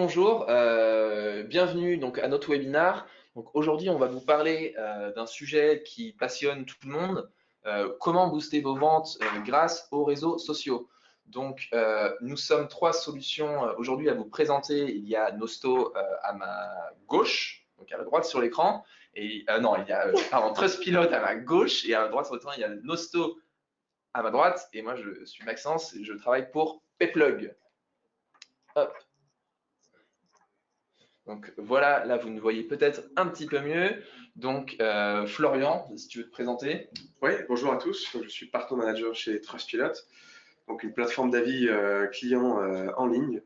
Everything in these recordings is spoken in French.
Bonjour, bienvenue donc à notre webinaire. Donc aujourd'hui, on va vous parler d'un sujet qui passionne tout le monde, comment booster vos ventes grâce aux réseaux sociaux. Donc nous sommes trois solutions aujourd'hui à vous présenter. Il y a Nosto à ma gauche, donc à la droite sur l'écran, et non, il y a pardon, Trustpilot à ma gauche et à la droite sur l'écran, il y a Nosto à ma droite, et moi je suis Maxence et je travaille pour Payplug. Hop. Donc voilà, là vous nous voyez peut-être un petit peu mieux. Donc Florian, si tu veux te présenter. Oui, bonjour à tous. Je suis Partner Manager chez Trustpilot, donc une plateforme d'avis client en ligne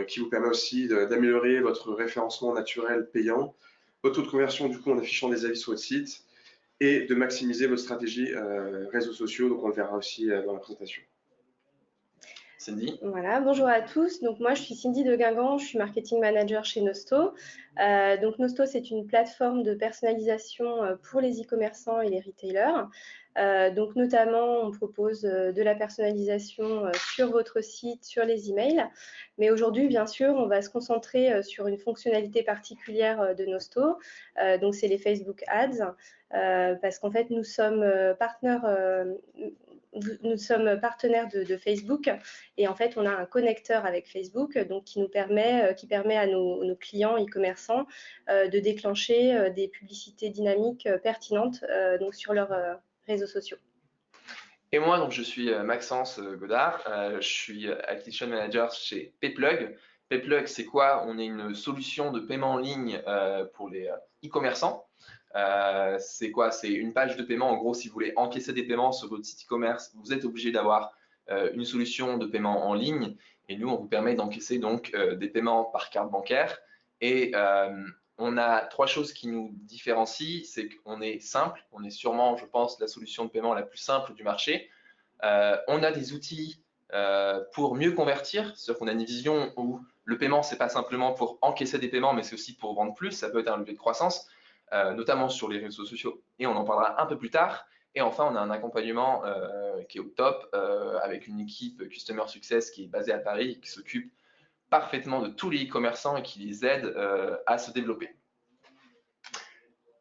qui vous permet aussi d'améliorer votre référencement naturel payant, votre taux de conversion du coup en affichant des avis sur votre site et de maximiser votre stratégie réseaux sociaux. Donc on le verra aussi dans la présentation. Cindy. Voilà, bonjour à tous. Donc moi, je suis Cindy de Guingamp, je suis marketing manager chez Nosto. Donc Nosto, c'est une plateforme de personnalisation pour les e-commerçants et les retailers. Donc notamment, on propose de la personnalisation sur votre site, sur les emails. Mais aujourd'hui, bien sûr, on va se concentrer sur une fonctionnalité particulière de Nosto. Donc c'est les Facebook Ads, parce qu'en fait, nous sommes partenaires de Facebook et en fait, on a un connecteur avec Facebook donc qui permet à nos clients e-commerçants de déclencher des publicités dynamiques pertinentes donc sur leurs réseaux sociaux. Et moi, donc, je suis Maxence Godard, je suis Acquisition Manager chez Payplug. Payplug, c'est quoi? On est une solution de paiement en ligne pour les e-commerçants. C'est quoi? C'est une page de paiement. En gros, si vous voulez encaisser des paiements sur votre site e-commerce, vous êtes obligé d'avoir une solution de paiement en ligne. Et nous, on vous permet d'encaisser donc des paiements par carte bancaire. Et on a trois choses qui nous différencient. C'est qu'on est simple. On est sûrement, je pense, la solution de paiement la plus simple du marché. On a des outils pour mieux convertir. C'est-à-dire qu'on a une vision où le paiement, c'est pas simplement pour encaisser des paiements, mais c'est aussi pour vendre plus. Ça peut être un levier de croissance. Notamment sur les réseaux sociaux, et on en parlera un peu plus tard. Et enfin, on a un accompagnement qui est au top, avec une équipe Customer Success qui est basée à Paris, qui s'occupe parfaitement de tous les e-commerçants et qui les aide à se développer.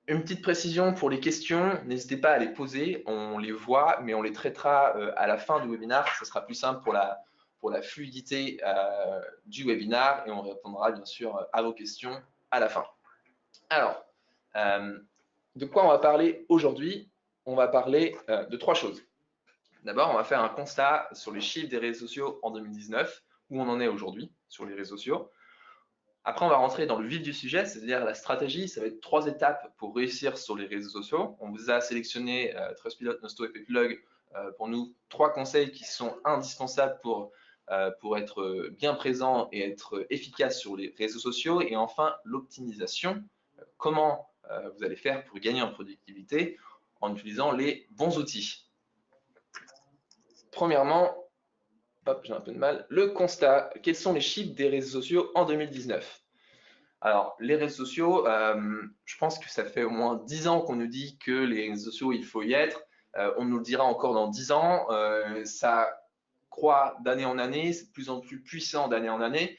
Une petite précision pour les questions, n'hésitez pas à les poser, on les voit, mais on les traitera à la fin du webinaire. Ce sera plus simple pour la fluidité du webinaire, et on répondra bien sûr à vos questions à la fin. Alors, de quoi on va parler aujourd'hui? On va parler de trois choses. D'abord, on va faire un constat sur les chiffres des réseaux sociaux en 2019, où on en est aujourd'hui sur les réseaux sociaux. Après, on va rentrer dans le vif du sujet, c'est-à-dire la stratégie. Ça va être 3 étapes pour réussir sur les réseaux sociaux. On vous a sélectionné Trustpilot, Nosto et Payplug pour nous 3 conseils qui sont indispensables pour être bien présent et être efficace sur les réseaux sociaux. Et enfin, l'optimisation. Comment vous allez faire pour gagner en productivité en utilisant les bons outils. Premièrement, hop, j'ai un peu de mal, le constat. Quels sont les chiffres des réseaux sociaux en 2019? Alors, les réseaux sociaux, je pense que ça fait au moins 10 ans qu'on nous dit que les réseaux sociaux, il faut y être. On nous le dira encore dans 10 ans. Ça croît d'année en année, c'est de plus en plus puissant d'année en année.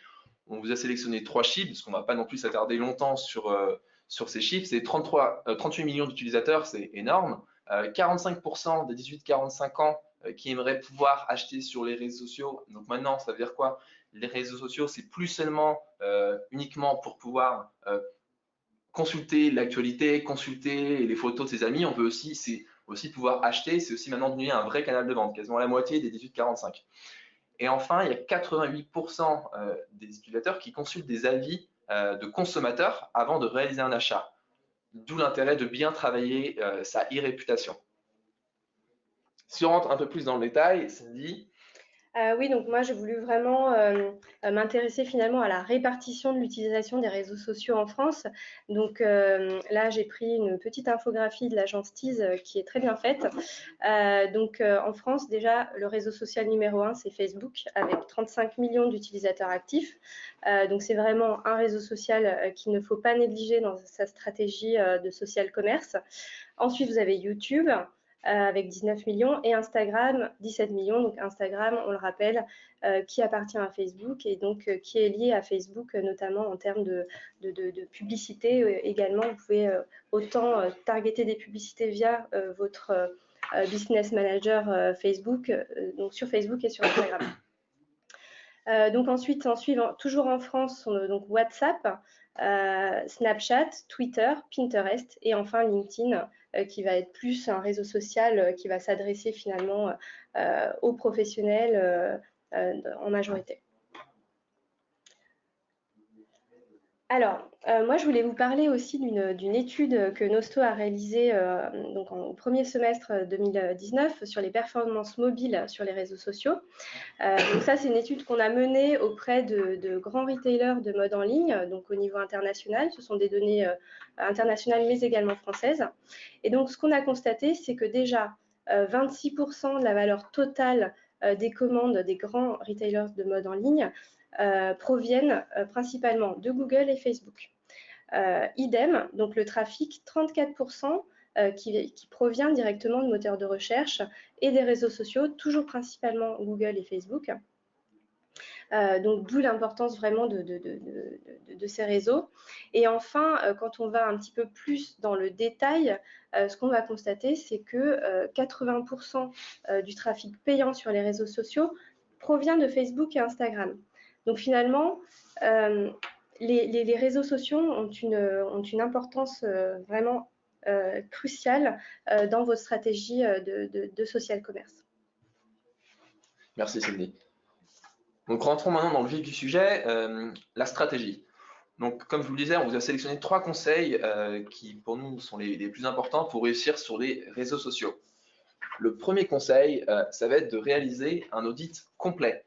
On vous a sélectionné 3 chiffres, parce qu'on ne va pas non plus s'attarder longtemps sur ces chiffres. C'est 38 millions d'utilisateurs, c'est énorme. 45% des 18-45 ans qui aimeraient pouvoir acheter sur les réseaux sociaux. Donc maintenant, ça veut dire quoi? Les réseaux sociaux, c'est plus seulement uniquement pour pouvoir consulter l'actualité, consulter les photos de ses amis. On veut aussi, c'est aussi pouvoir acheter. C'est aussi maintenant devenu un vrai canal de vente, quasiment la moitié des 18-45. Et enfin, il y a 88% des utilisateurs qui consultent des avis de consommateurs avant de réaliser un achat. D'où l'intérêt de bien travailler sa e-réputation. Si on rentre un peu plus dans le détail, Cindy. Oui, donc moi j'ai voulu vraiment m'intéresser finalement à la répartition de l'utilisation des réseaux sociaux en France. Donc là j'ai pris une petite infographie de l'agence Tease qui est très bien faite. En France déjà le réseau social numéro 1 c'est Facebook avec 35 millions d'utilisateurs actifs. Donc c'est vraiment un réseau social qu'il ne faut pas négliger dans sa stratégie de social commerce. Ensuite vous avez YouTube avec 19 millions, et Instagram, 17 millions. Donc Instagram, on le rappelle, qui appartient à Facebook et donc qui est lié à Facebook, notamment en termes de publicité. Également, vous pouvez autant targeter des publicités via votre Business Manager Facebook, donc sur Facebook et sur Instagram. Donc ensuite, en suivant, toujours en France, donc WhatsApp, Snapchat, Twitter, Pinterest et enfin LinkedIn, qui va être plus un réseau social qui va s'adresser finalement aux professionnels en majorité. Alors, moi, je voulais vous parler aussi d'une étude que Nosto a réalisée donc au premier semestre 2019 sur les performances mobiles sur les réseaux sociaux. Donc ça, c'est une étude qu'on a menée auprès de grands retailers de mode en ligne, donc au niveau international. Ce sont des données internationales, mais également françaises. Et donc, ce qu'on a constaté, c'est que déjà, 26% de la valeur totale des commandes des grands retailers de mode en ligne proviennent principalement de Google et Facebook. Idem, donc le trafic, 34% qui provient directement de moteurs de recherche et des réseaux sociaux, toujours principalement Google et Facebook. Donc d'où l'importance vraiment de ces réseaux. Et enfin, quand on va un petit peu plus dans le détail, ce qu'on va constater, c'est que 80% du trafic payant sur les réseaux sociaux provient de Facebook et Instagram. Donc finalement, les réseaux sociaux ont une importance vraiment cruciale dans votre stratégie de social commerce. Merci Cindy. Donc rentrons maintenant dans le vif du sujet, la stratégie. Donc comme je vous le disais, on vous a sélectionné 3 conseils qui pour nous sont les plus importants pour réussir sur les réseaux sociaux. Le premier conseil, ça va être de réaliser un audit complet.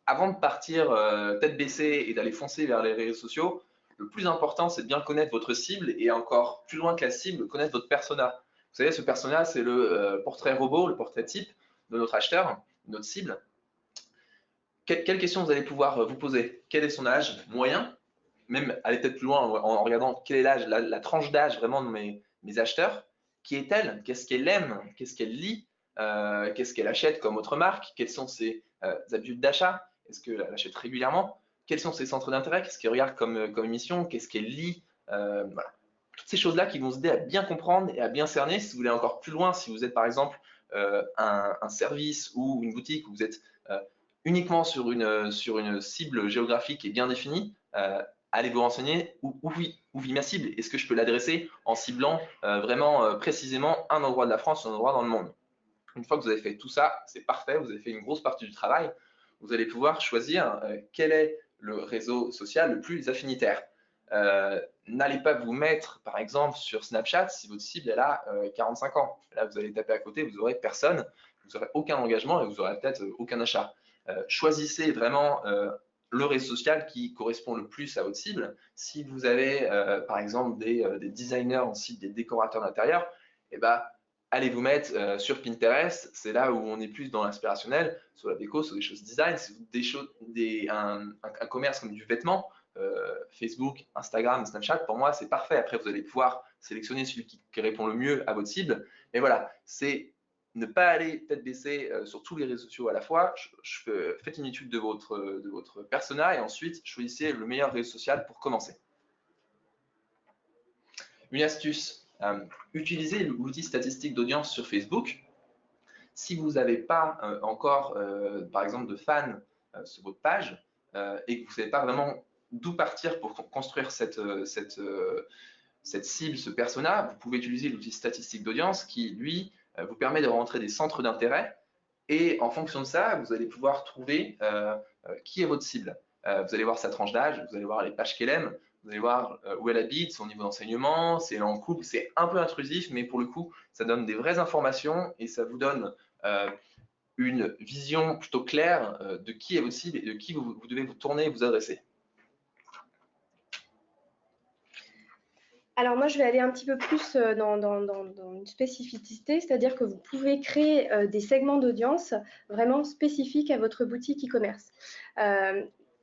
Avant de partir tête baissée et d'aller foncer vers les réseaux sociaux, le plus important, c'est de bien connaître votre cible et encore plus loin que la cible, connaître votre persona. Vous savez, ce persona, c'est le portrait robot, le portrait type de notre acheteur, de notre cible. Quelles questions vous allez pouvoir vous poser? Quel est son âge moyen? Même aller peut-être plus loin en regardant quel est l'âge, la tranche d'âge vraiment de mes acheteurs. Qui est-elle? Qu'est-ce qu'elle aime? Qu'est-ce qu'elle lit? Qu'est-ce qu'elle achète comme autre marque? Quelles sont ses habitudes d'achat? Est-ce qu'elle achète régulièrement? Quels sont ses centres d'intérêt? Qu'est-ce qu'elle regarde comme émission? Qu'est-ce qu'elle lit? Voilà. Toutes ces choses-là qui vont vous aider à bien comprendre et à bien cerner. Si vous voulez encore plus loin, si vous êtes par exemple un service ou une boutique où vous êtes uniquement sur une cible géographique et bien définie, allez vous renseigner où vit ma cible. Est-ce que je peux l'adresser en ciblant vraiment précisément un endroit de la France ou un endroit dans le monde? Une fois que vous avez fait tout ça, c'est parfait, vous avez fait une grosse partie du travail. Vous allez pouvoir choisir quel est le réseau social le plus affinitaire. N'allez pas vous mettre, par exemple, sur Snapchat si votre cible elle a 45 ans. Là, vous allez taper à côté, vous n'aurez personne, vous n'aurez aucun engagement et vous n'aurez peut-être aucun achat. Choisissez vraiment le réseau social qui correspond le plus à votre cible. Si vous avez, par exemple, des designers en site, des décorateurs d'intérieur, eh ben, allez vous mettre sur Pinterest. C'est là où on est plus dans l'inspirationnel, sur la déco, sur des choses design. Si un commerce comme du vêtement, Facebook, Instagram, Snapchat, pour moi, c'est parfait. Après, vous allez pouvoir sélectionner celui qui répond le mieux à votre cible. Mais voilà, c'est ne pas aller tête baissée sur tous les réseaux sociaux à la fois. Faites une étude de votre persona et ensuite choisissez le meilleur réseau social pour commencer. Une astuce, utilisez l'outil statistique d'audience sur Facebook. Si vous n'avez pas encore, par exemple, de fans sur votre page et que vous ne savez pas vraiment d'où partir pour construire cette cible, ce persona, vous pouvez utiliser l'outil statistique d'audience qui, lui, vous permet de rentrer des centres d'intérêt et en fonction de ça, vous allez pouvoir trouver qui est votre cible. Vous allez voir sa tranche d'âge, vous allez voir les pages qu'elle aime, vous allez voir où elle habite, son niveau d'enseignement, si elle est en couple. C'est un peu intrusif, mais pour le coup, ça donne des vraies informations et ça vous donne une vision plutôt claire de qui est votre cible et de qui vous devez vous tourner et vous adresser. Alors moi, je vais aller un petit peu plus dans une spécificité, c'est-à-dire que vous pouvez créer des segments d'audience vraiment spécifiques à votre boutique e-commerce.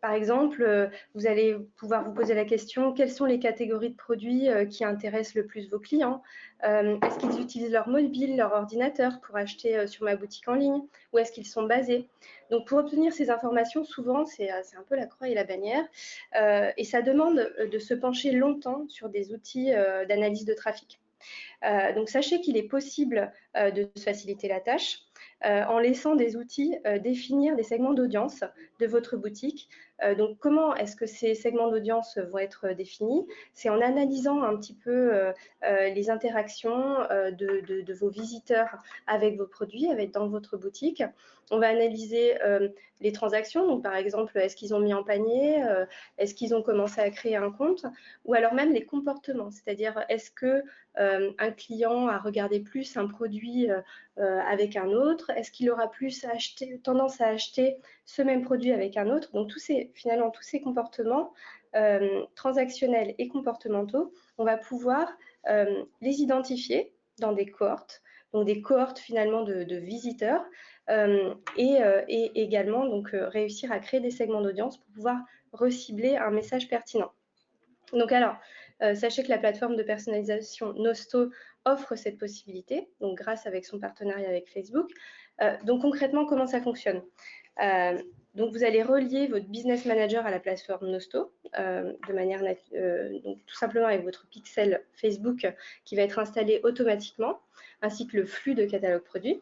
Par exemple, vous allez pouvoir vous poser la question, quelles sont les catégories de produits qui intéressent le plus vos clients? Est-ce qu'ils utilisent leur mobile, leur ordinateur pour acheter sur ma boutique en ligne? Où est-ce qu'ils sont basés? Donc, pour obtenir ces informations, souvent, c'est un peu la croix et la bannière. Et ça demande de se pencher longtemps sur des outils d'analyse de trafic. Donc, sachez qu'il est possible de se faciliter la tâche en laissant des outils définir des segments d'audience de votre boutique. Donc, comment est-ce que ces segments d'audience vont être définis? C'est en analysant un petit peu les interactions de vos visiteurs avec vos produits, dans votre boutique. On va analyser les transactions, donc par exemple, est-ce qu'ils ont mis en panier, est-ce qu'ils ont commencé à créer un compte, ou alors même les comportements, c'est-à-dire est-ce que un client a regardé plus un produit avec un autre, est-ce qu'il aura plus tendance à acheter ce même produit avec un autre. Donc finalement, tous ces comportements transactionnels et comportementaux, on va pouvoir les identifier dans des cohortes, donc des cohortes finalement de visiteurs, et également donc réussir à créer des segments d'audience pour pouvoir recibler un message pertinent. Donc alors, sachez que la plateforme de personnalisation Nosto offre cette possibilité, donc grâce avec son partenariat avec Facebook. Donc concrètement, comment ça fonctionne? Donc vous allez relier votre business manager à la plateforme Nosto, de manière donc tout simplement avec votre pixel Facebook qui va être installé automatiquement, ainsi que le flux de catalogue produit.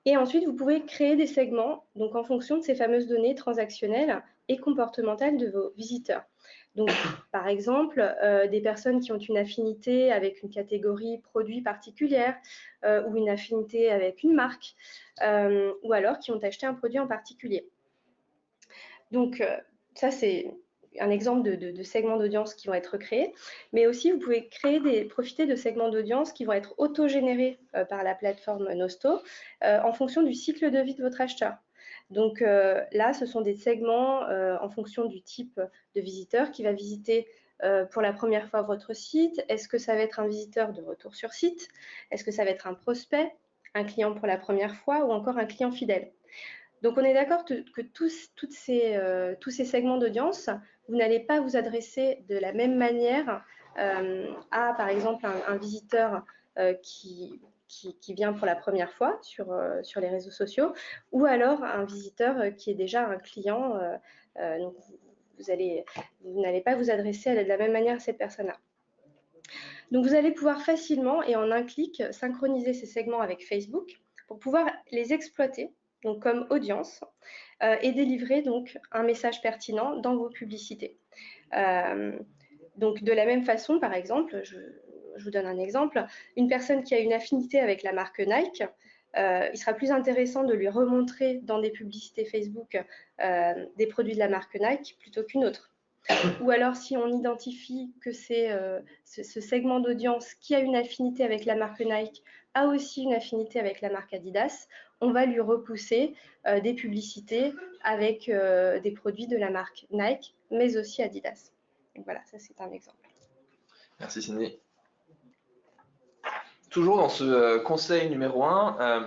Et ensuite, vous pouvez créer des segments donc en fonction de ces fameuses données transactionnelles et comportementales de vos visiteurs. Donc, par exemple, des personnes qui ont une affinité avec une catégorie produit particulière ou une affinité avec une marque, ou alors qui ont acheté un produit en particulier. Donc, ça, c'est un exemple de segments d'audience qui vont être créés, mais aussi vous pouvez profiter de segments d'audience qui vont être auto-générés par la plateforme Nosto en fonction du cycle de vie de votre acheteur. Donc là, ce sont des segments en fonction du type de visiteur qui va visiter pour la première fois votre site. Est-ce que ça va être un visiteur de retour sur site? Est-ce que ça va être un prospect, un client pour la première fois ou encore un client fidèle? Donc on est d'accord que tous ces segments d'audience, vous n'allez pas vous adresser de la même manière à, par exemple, un visiteur qui vient pour la première fois sur les réseaux sociaux, ou alors un visiteur qui est déjà un client. Donc vous n'allez pas vous adresser de la même manière à cette personne-là. Donc vous allez pouvoir facilement et en un clic synchroniser ces segments avec Facebook pour pouvoir les exploiter donc comme audience, et délivrer donc un message pertinent dans vos publicités. Donc de la même façon, par exemple, je vous donne un exemple, une personne qui a une affinité avec la marque Nike, il sera plus intéressant de lui remontrer dans des publicités Facebook des produits de la marque Nike plutôt qu'une autre. Ou alors si on identifie que c'est ce segment d'audience qui a une affinité avec la marque Nike a aussi une affinité avec la marque Adidas, on va lui repousser des publicités avec des produits de la marque Nike, mais aussi Adidas. Donc voilà, ça c'est un exemple. Merci Cindy. Toujours dans ce conseil numéro 1,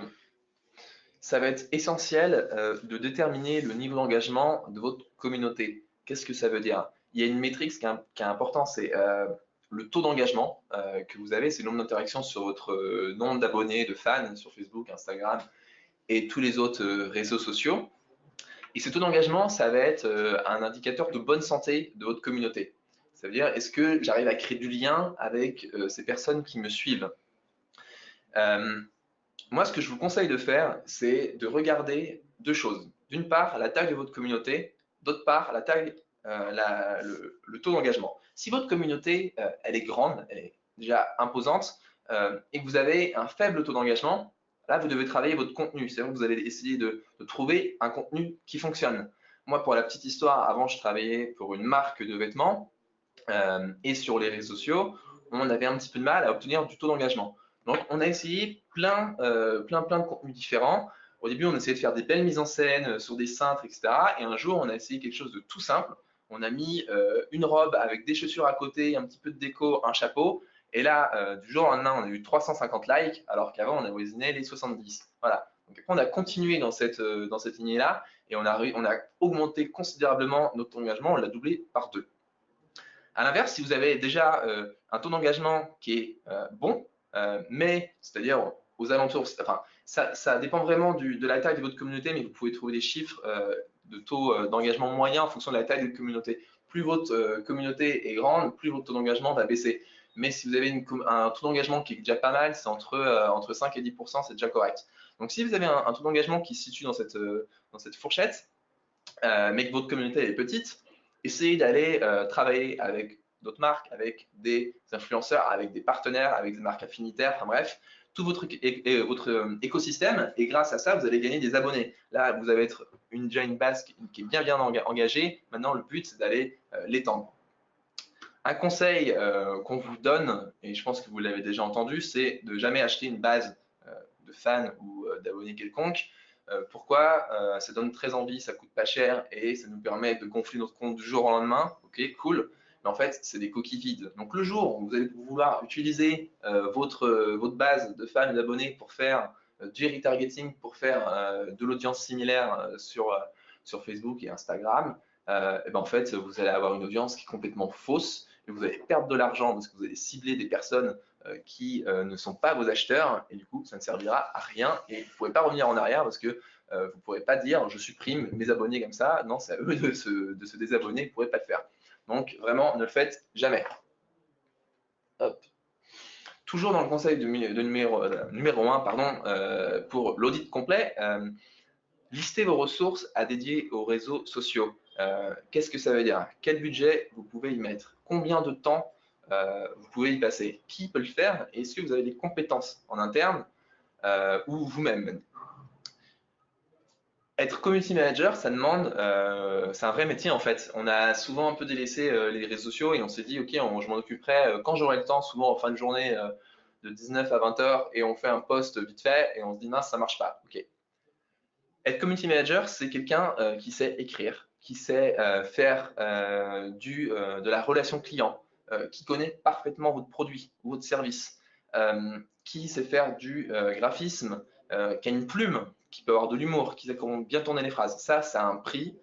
ça va être essentiel de déterminer le niveau d'engagement de votre communauté. Qu'est-ce que ça veut dire? Il y a une métrique qui est importante, c'est le taux d'engagement que vous avez, c'est le nombre d'interactions sur votre nombre d'abonnés, de fans sur Facebook, Instagram et tous les autres réseaux sociaux. Et ce taux d'engagement, ça va être un indicateur de bonne santé de votre communauté. Ça veut dire, est-ce que j'arrive à créer du lien avec ces personnes qui me suivent? Moi, ce que je vous conseille de faire, c'est de regarder deux choses. D'une part, la taille de votre communauté, d'autre part, la taille, le taux d'engagement. Si votre communauté, elle est grande, elle est déjà imposante, et que vous avez un faible taux d'engagement, là, vous devez travailler votre contenu. C'est-à-dire que vous allez essayer de trouver un contenu qui fonctionne. Moi, pour la petite histoire, avant, je travaillais pour une marque de vêtements, et sur les réseaux sociaux, on avait un petit peu de mal à obtenir du taux d'engagement. Donc, on a essayé plein de contenus différents. Au début, on essayait de faire des belles mises en scène sur des cintres, etc. Et un jour, on a essayé quelque chose de tout simple. On a mis une robe avec des chaussures à côté, un petit peu de déco, un chapeau. Et là, du jour au lendemain, on a eu 350 likes, alors qu'avant, on avoisinait les 70. Voilà. Donc après, on a continué dans cette lignée-là et on a augmenté considérablement notre taux d'engagement, on l'a doublé par 2. À l'inverse, si vous avez déjà un taux d'engagement qui est bon, mais c'est-à-dire aux alentours, enfin, ça dépend vraiment de la taille de votre communauté, mais vous pouvez trouver des chiffres de taux d'engagement moyen en fonction de la taille de la communauté. Plus votre communauté est grande, plus votre taux d'engagement va baisser. Mais si vous avez un taux d'engagement qui est déjà pas mal, c'est entre 5 et 10%, c'est déjà correct. Donc si vous avez un taux d'engagement qui se situe dans cette fourchette, mais que votre communauté est petite, essayez d'aller travailler avec d'autres marques, avec des influenceurs, avec des partenaires, avec des marques affinitaires, enfin bref, tout votre écosystème, et grâce à ça, vous allez gagner des abonnés. Là, vous allez être déjà une base qui est bien engagée. Maintenant, le but, c'est d'aller l'étendre. Un conseil qu'on vous donne, et je pense que vous l'avez déjà entendu, c'est de jamais acheter une base de fans ou d'abonnés quelconques. Pourquoi? Ça donne très envie, ça coûte pas cher et ça nous permet de gonfler notre compte du jour au lendemain. Ok, cool. Mais en fait, c'est des coquilles vides. Donc le jour où vous allez vouloir utiliser votre base de fans et d'abonnés pour faire du retargeting, pour faire de l'audience similaire sur Facebook et Instagram, et ben en fait, vous allez avoir une audience qui est complètement fausse et vous allez perdre de l'argent parce que vous allez cibler des personnes qui ne sont pas vos acheteurs et du coup, ça ne servira à rien et vous ne pourrez pas revenir en arrière parce que vous ne pourrez pas dire je supprime mes abonnés comme ça. Non, c'est à eux de se désabonner, vous ne pourrez pas le faire. Donc, vraiment, ne le faites jamais. Hop. Toujours dans le conseil de numéro 1, pour l'audit complet, listez vos ressources à dédier aux réseaux sociaux. Qu'est-ce que ça veut dire? Quel budget vous pouvez y mettre? Combien de temps vous pouvez y passer? Qui peut le faire? Et est-ce que vous avez des compétences en interne ou vous-même? Être community manager, ça demande, c'est un vrai métier en fait. On a souvent un peu délaissé les réseaux sociaux et on s'est dit, ok, je m'en occuperai quand j'aurai le temps, souvent en fin de journée de 19 à 20 heures, et on fait un post vite fait et on se dit, mince, ça marche pas. Ok. Être community manager, c'est quelqu'un qui sait écrire, qui sait faire de la relation client, qui connaît parfaitement votre produit ou votre service, qui sait faire du graphisme, qui a une plume, qui peut avoir de l'humour, qui sait comment bien tourner les phrases. Ça a un prix,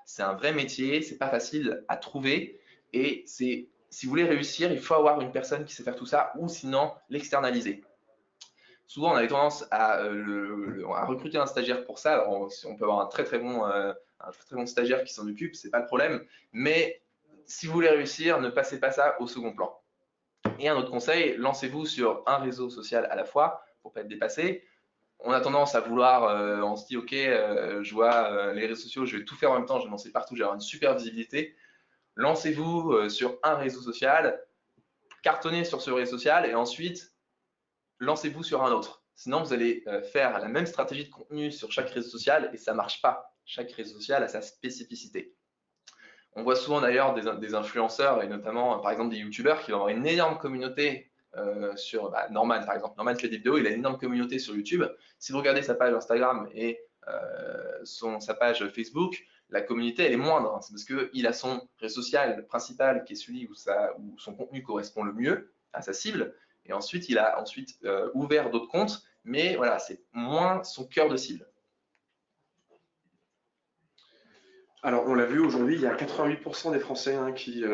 c'est un vrai métier, c'est pas facile à trouver et si vous voulez réussir, il faut avoir une personne qui sait faire tout ça ou sinon l'externaliser. Souvent, on avait tendance à recruter un stagiaire pour ça. Alors, on peut avoir un très très bon stagiaire qui s'en occupe, c'est pas le problème. Mais si vous voulez réussir, ne passez pas ça au second plan. Et un autre conseil, lancez-vous sur un réseau social à la fois pour pas être dépassé. On a tendance à vouloir, on se dit ok, je vois les réseaux sociaux, je vais tout faire en même temps, je vais lancer partout, je vais avoir une super visibilité. Lancez-vous sur un réseau social, cartonnez sur ce réseau social et ensuite lancez-vous sur un autre. Sinon, vous allez faire la même stratégie de contenu sur chaque réseau social et ça ne marche pas. Chaque réseau social a sa spécificité. On voit souvent d'ailleurs des influenceurs et notamment par exemple des youtubeurs qui vont avoir une énorme communauté sur Norman par exemple. Norman fait des vidéos, il a une énorme communauté sur YouTube. Si vous regardez sa page Instagram et sa page Facebook, la communauté elle est moindre. C'est parce qu'il a son réseau social principal qui est celui où son contenu correspond le mieux à sa cible. Et ensuite, il a ouvert d'autres comptes, mais voilà, c'est moins son cœur de cible. Alors, on l'a vu aujourd'hui, il y a 88% des Français qui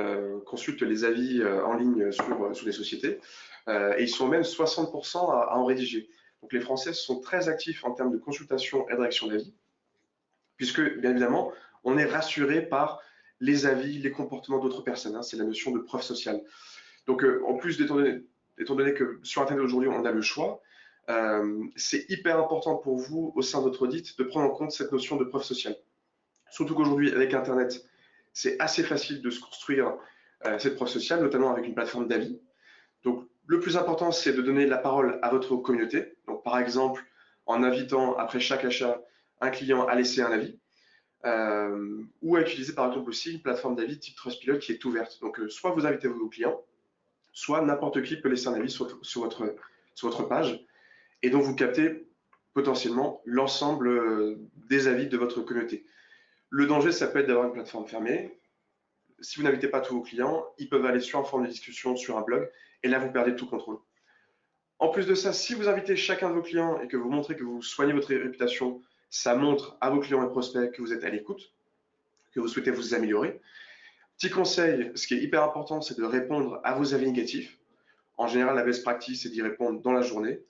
consultent les avis en ligne sur les sociétés, et ils sont même 60% à en rédiger. Donc, les Français sont très actifs en termes de consultation et de rédaction d'avis, puisque, bien évidemment, on est rassuré par les avis, les comportements d'autres personnes. C'est la notion de preuve sociale. Donc, en plus, étant donné que sur Internet aujourd'hui, on a le choix, c'est hyper important pour vous, au sein de votre audit, de prendre en compte cette notion de preuve sociale. Surtout qu'aujourd'hui, avec Internet, c'est assez facile de se construire cette preuve sociale, notamment avec une plateforme d'avis. Donc, le plus important, c'est de donner la parole à votre communauté. Donc, par exemple, en invitant, après chaque achat, un client à laisser un avis, ou à utiliser, par exemple, aussi une plateforme d'avis type Trustpilot qui est ouverte. Donc, soit vous invitez vos clients, soit n'importe qui peut laisser un avis sur votre page, et donc vous captez potentiellement l'ensemble des avis de votre communauté. Le danger, ça peut être d'avoir une plateforme fermée. Si vous n'invitez pas tous vos clients, ils peuvent aller sur un forum de discussion, sur un blog, et là, vous perdez tout contrôle. En plus de ça, si vous invitez chacun de vos clients et que vous montrez que vous soignez votre réputation, ça montre à vos clients et prospects que vous êtes à l'écoute, que vous souhaitez vous améliorer. Petit conseil, ce qui est hyper important, c'est de répondre à vos avis négatifs. En général, la best practice, c'est d'y répondre dans la journée.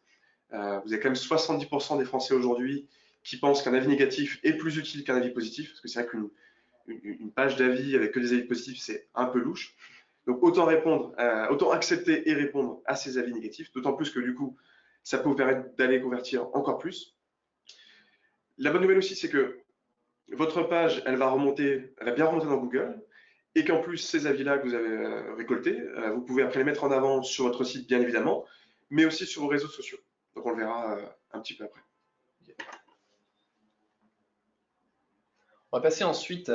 Vous avez quand même 70% des Français aujourd'hui qui pensent qu'un avis négatif est plus utile qu'un avis positif, parce que c'est vrai qu'une page d'avis avec que des avis positifs, c'est un peu louche. Donc autant accepter et répondre à ces avis négatifs, d'autant plus que du coup, ça peut vous permettre d'aller convertir encore plus. La bonne nouvelle aussi, c'est que votre page, elle va bien remonter dans Google, et qu'en plus, ces avis-là que vous avez récoltés, vous pouvez après les mettre en avant sur votre site, bien évidemment, mais aussi sur vos réseaux sociaux. Donc on le verra un petit peu après. On va passer ensuite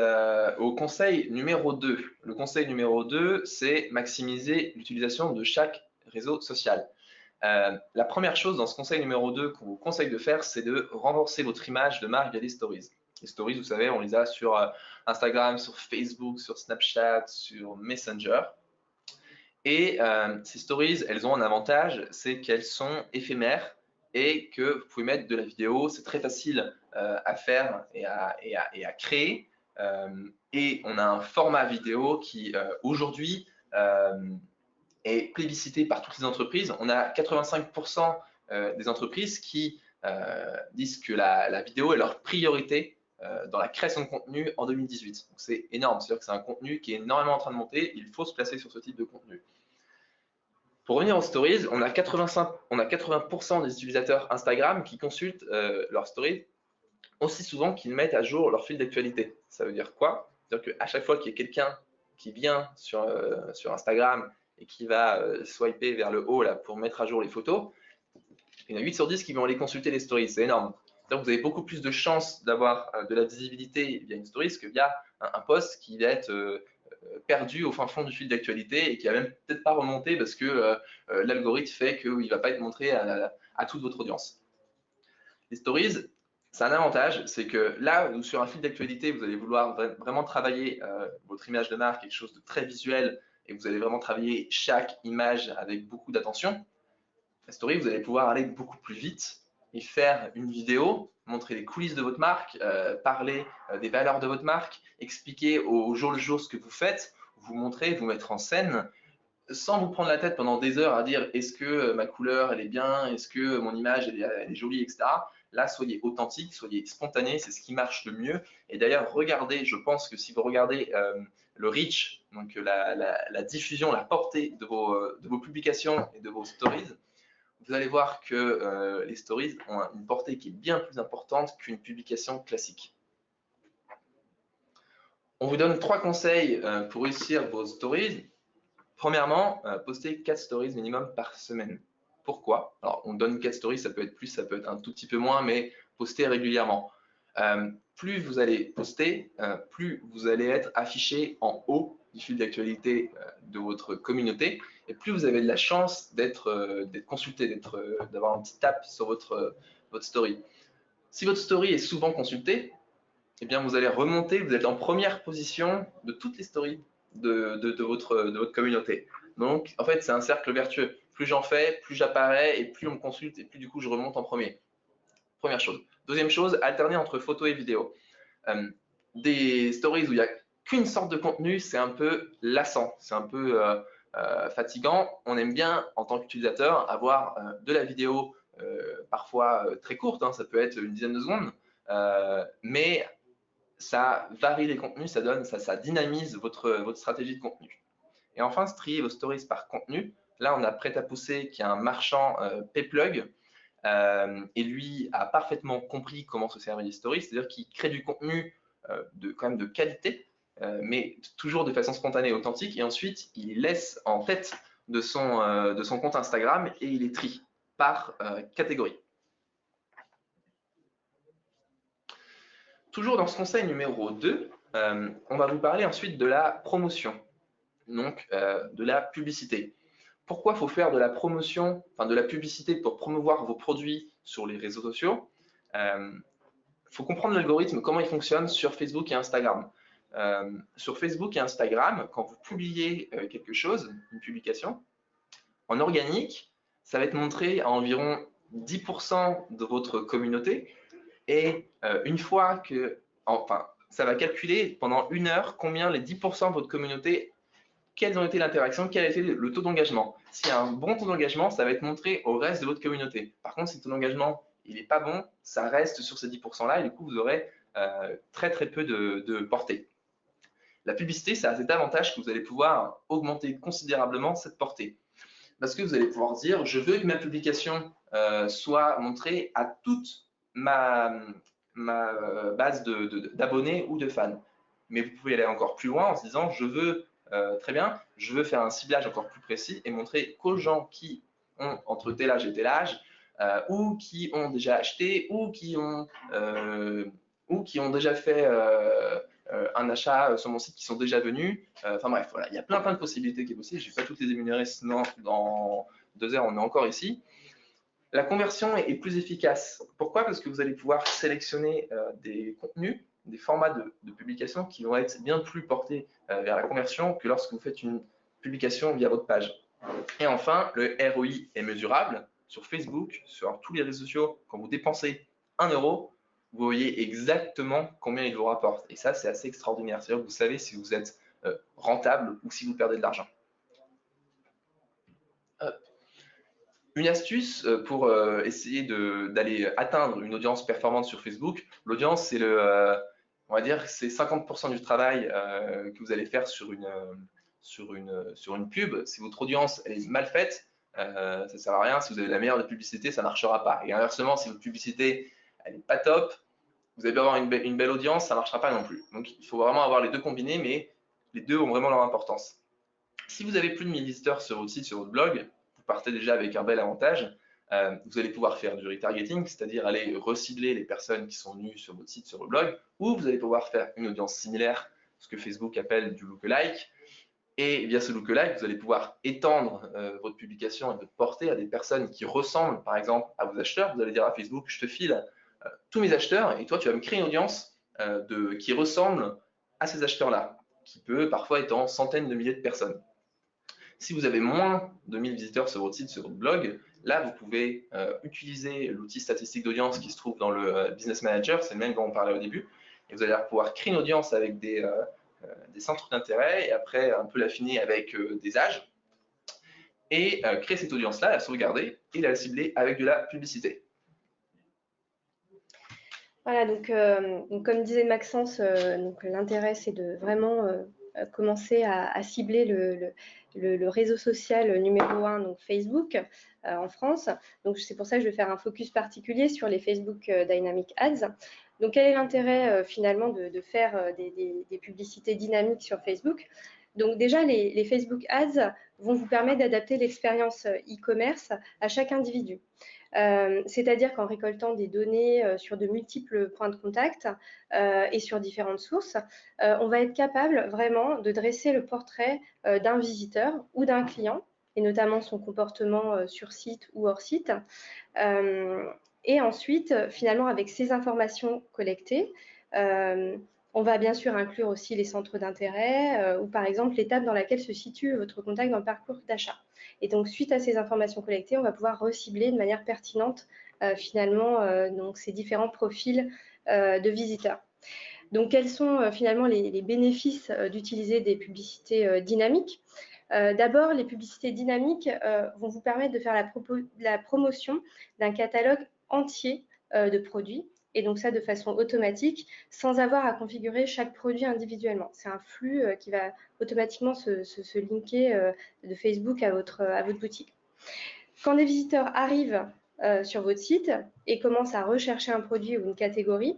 au conseil numéro 2. Le conseil numéro 2, c'est maximiser l'utilisation de chaque réseau social. La première chose dans ce conseil numéro 2 qu'on vous conseille de faire, c'est de renforcer votre image de marque via les stories. Les stories, vous savez, on les a sur Instagram, sur Facebook, sur Snapchat, sur Messenger. Et ces stories, elles ont un avantage, c'est qu'elles sont éphémères et que vous pouvez mettre de la vidéo. C'est très facile à faire et à créer. Et on a un format vidéo qui, aujourd'hui, est plébiscité par toutes les entreprises. On a 85% des entreprises qui disent que la vidéo est leur priorité dans la création de contenu en 2018. Donc c'est énorme, c'est-à-dire que c'est un contenu qui est énormément en train de monter. Il faut se placer sur ce type de contenu. Pour revenir aux stories, on a 80% des utilisateurs Instagram qui consultent leurs stories aussi souvent qu'ils mettent à jour leur fil d'actualité. Ça veut dire quoi? C'est-à-dire qu'à chaque fois qu'il y a quelqu'un qui vient sur Instagram et qui va swiper vers le haut là, pour mettre à jour les photos, il y en a 8 sur 10 qui vont aller consulter les stories. C'est énorme. C'est-à-dire que vous avez beaucoup plus de chances d'avoir de la visibilité via une stories que via un post qui va être perdu au fin fond du fil d'actualité et qui va même peut-être pas remonter parce que l'algorithme fait qu'il ne va pas être montré à toute votre audience. Les stories, c'est un avantage, c'est que là où sur un fil d'actualité, vous allez vouloir vraiment travailler votre image de marque, quelque chose de très visuel, et vous allez vraiment travailler chaque image avec beaucoup d'attention. La story, vous allez pouvoir aller beaucoup plus vite et faire une vidéo, montrer les coulisses de votre marque, parler des valeurs de votre marque, expliquer au jour le jour ce que vous faites, vous montrer, vous mettre en scène, sans vous prendre la tête pendant des heures à dire est-ce que ma couleur elle est bien, est-ce que mon image elle est jolie, etc. Là, soyez authentique, soyez spontané, c'est ce qui marche le mieux. Et d'ailleurs, regardez, je pense que si vous regardez le reach, donc la diffusion, la portée de vos publications et de vos stories, vous allez voir que les stories ont une portée qui est bien plus importante qu'une publication classique. On vous donne 3 conseils pour réussir vos stories. Premièrement, postez 4 stories minimum par semaine. Pourquoi? Alors, on donne 4 stories, ça peut être plus, ça peut être un tout petit peu moins, mais postez régulièrement. Plus vous allez poster, plus vous allez être affiché en haut du fil d'actualité de votre communauté, et plus vous avez de la chance d'être consulté, d'avoir un petit tap sur votre story. Si votre story est souvent consultée, eh bien vous allez remonter, vous êtes en première position de toutes les stories de votre communauté. Donc, en fait, c'est un cercle vertueux. Plus j'en fais, plus j'apparais, et plus on me consulte, et plus du coup, je remonte en premier. Première chose. Deuxième chose, alterner entre photos et vidéos. Des stories où il n'y a qu'une sorte de contenu, c'est un peu lassant, c'est un peu fatigant. On aime bien, en tant qu'utilisateur, avoir de la vidéo, parfois très courte, hein, ça peut être une dizaine de secondes, mais ça varie les contenus, ça dynamise votre stratégie de contenu. Et enfin, trier vos stories par contenu. Là, on a Prêt-à-Pousser qui est un marchand Payplug et lui a parfaitement compris comment se servir des stories, c'est-à-dire qu'il crée du contenu quand même de qualité, mais toujours de façon spontanée et authentique, et ensuite il laisse en tête de son compte Instagram et il les trie par catégorie. Toujours dans ce conseil numéro 2, on va vous parler ensuite de la promotion, donc de la publicité. Pourquoi il faut faire de la promotion, enfin de la publicité pour promouvoir vos produits sur les réseaux sociaux? Il faut comprendre l'algorithme, comment il fonctionne sur Facebook et Instagram. Sur Facebook et Instagram, quand vous publiez quelque chose, une publication, en organique, ça va être montré à environ 10% de votre communauté. Et une fois que, enfin, ça va calculer pendant 1 heure combien les 10% de votre communauté, quelles ont été l'interaction, quel a été le taux d'engagement. S'il y a un bon taux d'engagement, ça va être montré au reste de votre communauté. par contre, si le taux d'engagement il n'est pas bon, ça reste sur ces 10% là et du coup vous aurez très peu de portée. La publicité, ça a cet avantage que vous allez pouvoir augmenter considérablement cette portée. Parce que vous allez pouvoir dire, je veux que ma publication soit montrée à toute ma base d'abonnés ou de fans. Mais vous pouvez aller encore plus loin en se disant, je veux, très bien, je veux faire un ciblage encore plus précis et montrer qu'aux gens qui ont entre tel âge et tel âge, ou qui ont déjà acheté, ou qui ont déjà fait un achat sur mon site, qui sont déjà venus. Enfin bref, voilà, il y a plein de possibilités qui est possible. Je ne vais pas toutes les énumérer, sinon dans 2 heures, on est encore ici. La conversion est plus efficace. Pourquoi? Parce que vous allez pouvoir sélectionner des contenus, des formats de publication qui vont être bien plus portés vers la conversion que lorsque vous faites une publication via votre page. Et enfin, le ROI est mesurable. Sur Facebook, sur tous les réseaux sociaux, quand vous dépensez 1 euro, vous voyez exactement combien il vous rapporte. Et ça, c'est assez extraordinaire. C'est-à-dire que vous savez si vous êtes rentable ou si vous perdez de l'argent. Une astuce pour essayer d'aller atteindre une audience performante sur Facebook. L'audience, c'est on va dire, c'est 50% du travail que vous allez faire sur une pub. Si votre audience est mal faite, ça ne sert à rien. Si vous avez la meilleure publicité, ça ne marchera pas. Et inversement, si votre publicité n'est pas top, vous allez avoir une belle audience, ça ne marchera pas non plus. Donc, il faut vraiment avoir les deux combinés, mais les deux ont vraiment leur importance. Si vous avez plus de 1000 visiteurs sur votre site, sur votre blog, vous partez déjà avec un bel avantage. Vous allez pouvoir faire du retargeting, c'est-à-dire aller recibler les personnes qui sont venues sur votre site, sur votre blog, ou vous allez pouvoir faire une audience similaire, ce que Facebook appelle du lookalike. Et via ce lookalike, vous allez pouvoir étendre votre publication et votre portée à des personnes qui ressemblent, par exemple, à vos acheteurs. Vous allez dire à Facebook, je te file tous mes acheteurs et toi, tu vas me créer une audience qui ressemble à ces acheteurs-là, qui peut parfois être en centaines de milliers de personnes. Si vous avez moins de 1000 visiteurs sur votre site, sur votre blog, là, vous pouvez utiliser l'outil statistique d'audience qui se trouve dans le Business Manager, c'est le même dont on parlait au début, et vous allez pouvoir créer une audience avec des centres d'intérêt et après un peu l'affiner avec des âges et créer cette audience-là, la sauvegarder et la cibler avec de la publicité. Voilà, donc comme disait Maxence, l'intérêt c'est de vraiment commencer à cibler le réseau social numéro 1, donc Facebook, en France. Donc c'est pour ça que je vais faire un focus particulier sur les Facebook Dynamic Ads. Donc quel est l'intérêt finalement de faire des publicités dynamiques sur Facebook? Donc déjà, les Facebook Ads vont vous permettre d'adapter l'expérience e-commerce à chaque individu. C'est-à-dire qu'en récoltant des données sur de multiples points de contact et sur différentes sources, on va être capable vraiment de dresser le portrait d'un visiteur ou d'un client, et notamment son comportement sur site ou hors site. Et ensuite, finalement, avec ces informations collectées, on va bien sûr inclure aussi les centres d'intérêt ou par exemple l'étape dans laquelle se situe votre contact dans le parcours d'achat. Et donc, suite à ces informations collectées, on va pouvoir recibler de manière pertinente finalement donc ces différents profils de visiteurs. Donc, quels sont finalement les bénéfices d'utiliser des publicités dynamiques? D'abord, les publicités dynamiques vont vous permettre de faire la promotion d'un catalogue entier de produits, et donc ça de façon automatique, sans avoir à configurer chaque produit individuellement. C'est un flux qui va automatiquement se linker de Facebook à votre boutique. Quand des visiteurs arrivent sur votre site et commencent à rechercher un produit ou une catégorie,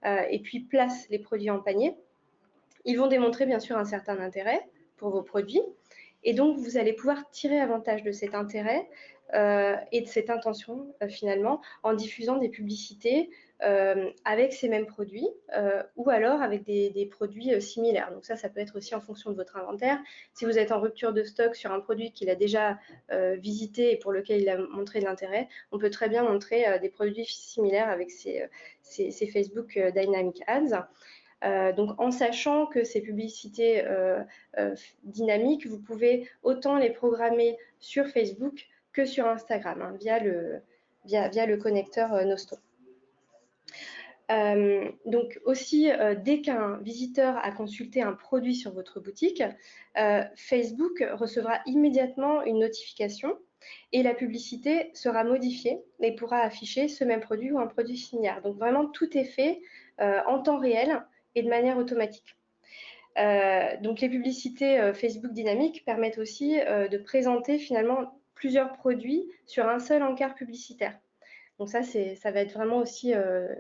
et puis placent les produits en panier, ils vont démontrer bien sûr un certain intérêt pour vos produits, et donc vous allez pouvoir tirer avantage de cet intérêt et de cette intention finalement en diffusant des publicités avec ces mêmes produits ou alors avec des produits similaires. Donc ça peut être aussi en fonction de votre inventaire. Si vous êtes en rupture de stock sur un produit qu'il a déjà visité et pour lequel il a montré de l'intérêt, on peut très bien montrer des produits similaires avec ces Facebook Dynamic Ads. Donc en sachant que ces publicités dynamiques, vous pouvez autant les programmer sur Facebook que sur Instagram, hein, via le connecteur Nosto. Donc aussi, dès qu'un visiteur a consulté un produit sur votre boutique, Facebook recevra immédiatement une notification et la publicité sera modifiée et pourra afficher ce même produit ou un produit similaire. Donc vraiment, tout est fait en temps réel et de manière automatique. Donc les publicités Facebook dynamiques permettent aussi de présenter finalement plusieurs produits sur un seul encart publicitaire. Donc ça va être vraiment aussi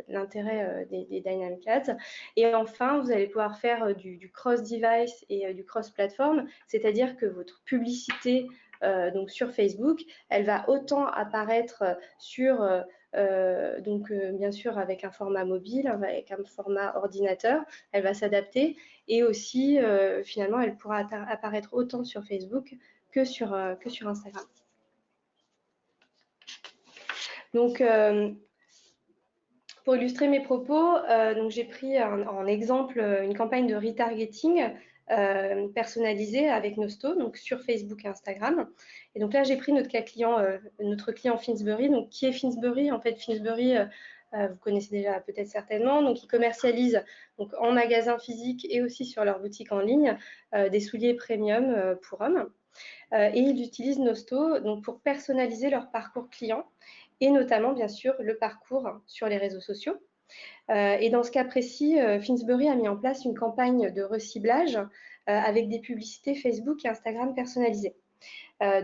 l'intérêt des Dynamic Ads. Et enfin, vous allez pouvoir faire du cross-device et du cross-platform, c'est-à-dire que votre publicité donc sur Facebook, elle va autant apparaître sur, bien sûr avec un format mobile, avec un format ordinateur, elle va s'adapter, et aussi finalement, elle pourra apparaître autant sur Facebook que sur Instagram. Donc, pour illustrer mes propos, j'ai pris en exemple une campagne de retargeting personnalisée avec Nosto, donc sur Facebook et Instagram. Et donc là, j'ai pris notre client Finsbury. Donc, qui est Finsbury? En fait, Finsbury, vous connaissez déjà peut-être certainement. Donc, ils commercialisent donc, en magasin physique et aussi sur leur boutique en ligne des souliers premium pour hommes. Et ils utilisent Nosto donc, pour personnaliser leur parcours client, et notamment, bien sûr, le parcours sur les réseaux sociaux. Et dans ce cas précis, Finsbury a mis en place une campagne de reciblage avec des publicités Facebook et Instagram personnalisées.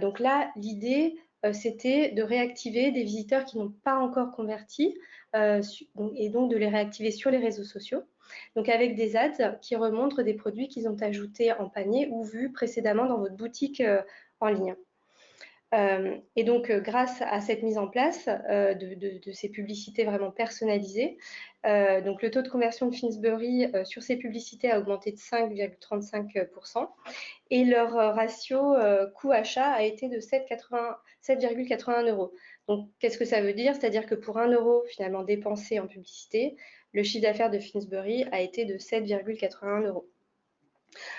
Donc là, l'idée, c'était de réactiver des visiteurs qui n'ont pas encore converti et donc de les réactiver sur les réseaux sociaux. Donc avec des ads qui remontrent des produits qu'ils ont ajoutés en panier ou vus précédemment dans votre boutique en ligne. Et donc, grâce à cette mise en place de ces publicités vraiment personnalisées, donc le taux de conversion de Finsbury sur ces publicités a augmenté de 5,35% et leur ratio coût-achat a été de 7,81 €. Donc, qu'est-ce que ça veut dire? C'est-à-dire que pour 1 € finalement dépensé en publicité, le chiffre d'affaires de Finsbury a été de 7,81 €.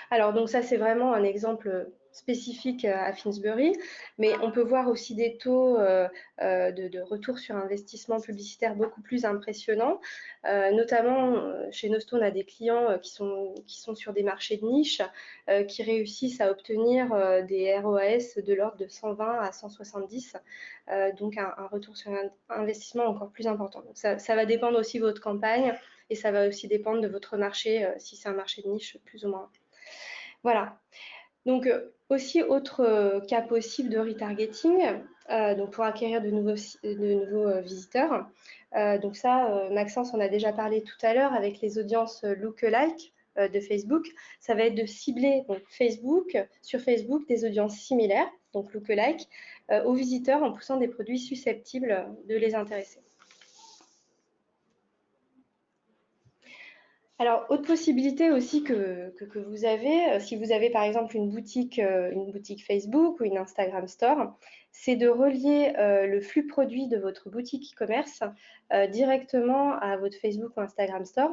Alors, donc ça, c'est vraiment un exemple spécifique à Finsbury, mais on peut voir aussi des taux de retour sur investissement publicitaire beaucoup plus impressionnants. Notamment, chez Nosto, on a des clients qui sont sur des marchés de niche, qui réussissent à obtenir des ROAS de l'ordre de 120 à 170, donc un retour sur investissement encore plus important. Donc ça va dépendre aussi de votre campagne, et ça va aussi dépendre de votre marché, si c'est un marché de niche plus ou moins. Voilà. Donc, aussi, autre cas possible de retargeting, donc pour acquérir de nouveaux visiteurs. Donc ça, Maxence en a déjà parlé tout à l'heure avec les audiences lookalike de Facebook. Ça va être de cibler donc, sur Facebook des audiences similaires, donc lookalike, aux visiteurs en poussant des produits susceptibles de les intéresser. Alors, autre possibilité aussi que vous avez, si vous avez par exemple une boutique Facebook ou une Instagram Store, c'est de relier le flux produit de votre boutique e-commerce directement à votre Facebook ou Instagram Store.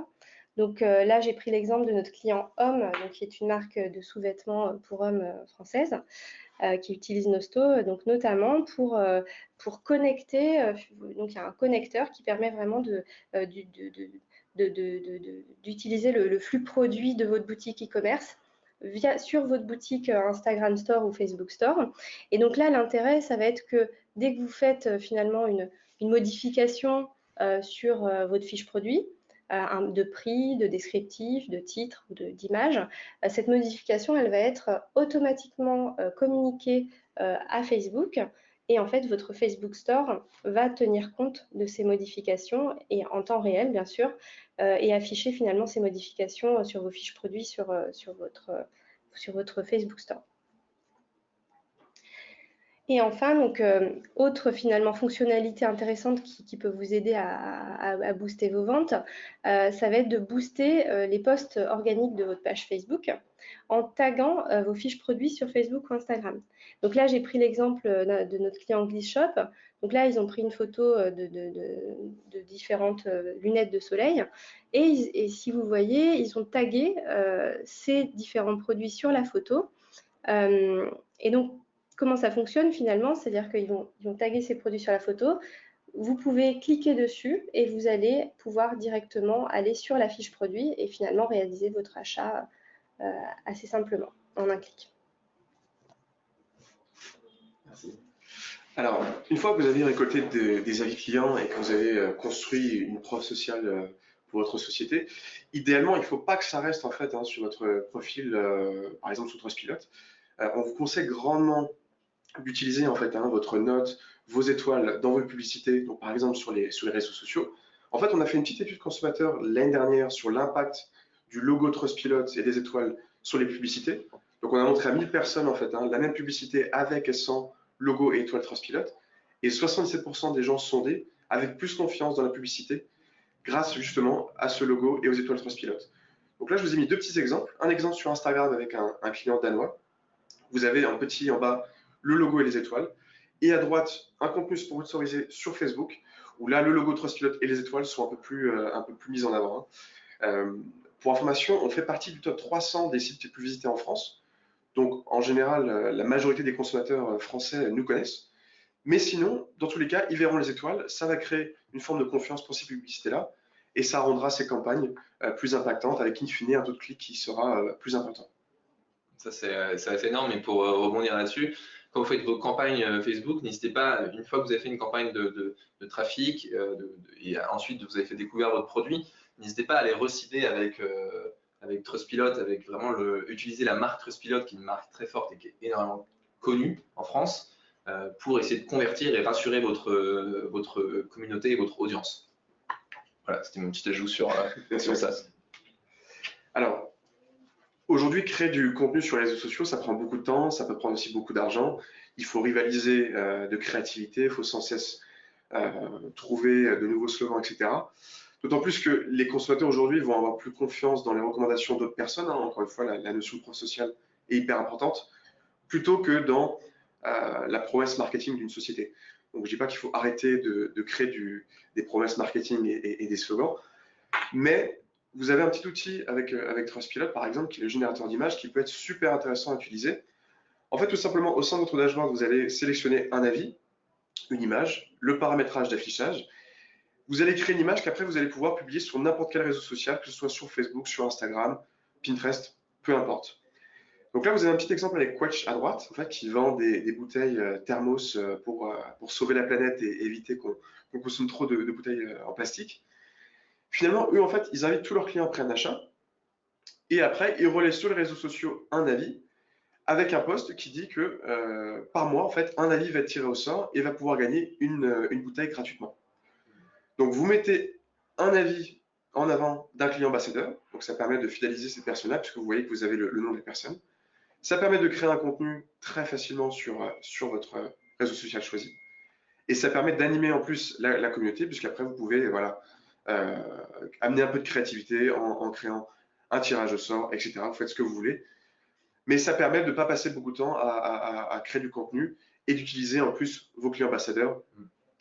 Donc là, j'ai pris l'exemple de notre client Homme, donc, qui est une marque de sous-vêtements pour hommes française, qui utilise Nosto, donc notamment pour connecter. Donc il y a un connecteur qui permet vraiment d'utiliser le flux produit de votre boutique e-commerce sur votre boutique Instagram Store ou Facebook Store. Et donc là, l'intérêt, ça va être que dès que vous faites finalement une modification sur votre fiche produit, de prix, de descriptif, de titre ou d'image, cette modification, elle va être automatiquement communiquée à Facebook. Et en fait, votre Facebook Store va tenir compte de ces modifications, et en temps réel, bien sûr, et afficher finalement ces modifications sur vos fiches produits sur votre Facebook Store. Et enfin, donc, autre finalement fonctionnalité intéressante qui peut vous aider à booster vos ventes, ça va être de booster les posts organiques de votre page Facebook en taguant vos fiches produits sur Facebook ou Instagram. Donc là, j'ai pris l'exemple de notre client Glisshop. Donc là, ils ont pris une photo de différentes lunettes de soleil, et si vous voyez, ils ont tagué ces différents produits sur la photo. Et donc, comment ça fonctionne finalement, c'est-à-dire qu'ils vont taguer ces produits sur la photo. Vous pouvez cliquer dessus et vous allez pouvoir directement aller sur la fiche produit et finalement réaliser votre achat assez simplement, en un clic. Merci. Alors, une fois que vous avez récolté des avis clients et que vous avez construit une preuve sociale pour votre société, idéalement, il ne faut pas que ça reste en fait sur votre profil, par exemple sur Trustpilot. On vous conseille grandement d'utiliser en fait votre note, vos étoiles dans vos publicités, donc par exemple sur les réseaux sociaux. En fait, on a fait une petite étude consommateur l'année dernière sur l'impact du logo Trustpilot et des étoiles sur les publicités. Donc, on a montré à 1000 personnes en fait la même publicité avec et sans logo et étoile Trustpilot, et 77% des gens sondés avaient plus confiance dans la publicité grâce justement à ce logo et aux étoiles Trustpilot. Donc là, je vous ai mis deux petits exemples. Un exemple sur Instagram avec un client danois. Vous avez un petit en bas le logo et les étoiles, et à droite un contenu sponsorisé sur Facebook, où là le logo Trustpilot et les étoiles sont un peu plus mis en avant. Pour information, on fait partie du top 300 des sites les plus visités en France. Donc, en général, la majorité des consommateurs français nous connaissent. Mais sinon, dans tous les cas, ils verront les étoiles. Ça va créer une forme de confiance pour ces publicités-là. Et ça rendra ces campagnes plus impactantes avec in fine un taux de clic qui sera plus important. Ça, c'est assez énorme. Et pour rebondir là-dessus, quand vous faites vos campagnes Facebook, n'hésitez pas, une fois que vous avez fait une campagne de trafic et ensuite vous avez fait découvrir votre produit, n'hésitez pas à les recibler avec Trustpilot, avec vraiment utiliser la marque Trustpilot, qui est une marque très forte et qui est énormément connue en France, pour essayer de convertir et rassurer votre communauté et votre audience. Voilà, c'était mon petit ajout sur ça. Alors, aujourd'hui, créer du contenu sur les réseaux sociaux, ça prend beaucoup de temps, ça peut prendre aussi beaucoup d'argent. Il faut rivaliser de créativité, il faut sans cesse trouver de nouveaux slogans, etc. D'autant plus que les consommateurs aujourd'hui vont avoir plus confiance dans les recommandations d'autres personnes. Encore une fois, la notion de preuve sociale est hyper importante, plutôt que dans la promesse marketing d'une société. Donc, je ne dis pas qu'il faut arrêter de créer des promesses marketing et des slogans, mais vous avez un petit outil avec Trustpilot, par exemple, qui est le générateur d'images, qui peut être super intéressant à utiliser. En fait, tout simplement, au sein de votre dashboard, vous allez sélectionner un avis, une image, le paramétrage d'affichage. Vous allez créer une image qu'après, vous allez pouvoir publier sur n'importe quel réseau social, que ce soit sur Facebook, sur Instagram, Pinterest, peu importe. Donc là, vous avez un petit exemple avec Quetch à droite, en fait, qui vend des bouteilles thermos pour sauver la planète et éviter qu'on consomme trop de bouteilles en plastique. Finalement, eux, en fait, ils invitent tous leurs clients après un achat, et après, ils relaient sur les réseaux sociaux un avis, avec un post qui dit que par mois, en fait, un avis va être tiré au sort et va pouvoir gagner une bouteille gratuitement. Donc, vous mettez un avis en avant d'un client ambassadeur, donc ça permet de fidéliser ces personnes-là, puisque vous voyez que vous avez le nom des personnes. Ça permet de créer un contenu très facilement sur votre réseau social choisi. Et ça permet d'animer en plus la communauté, puisqu'après, vous pouvez amener un peu de créativité en créant un tirage au sort, etc. Vous faites ce que vous voulez. Mais ça permet de ne pas passer beaucoup de temps à créer du contenu et d'utiliser en plus vos clients ambassadeurs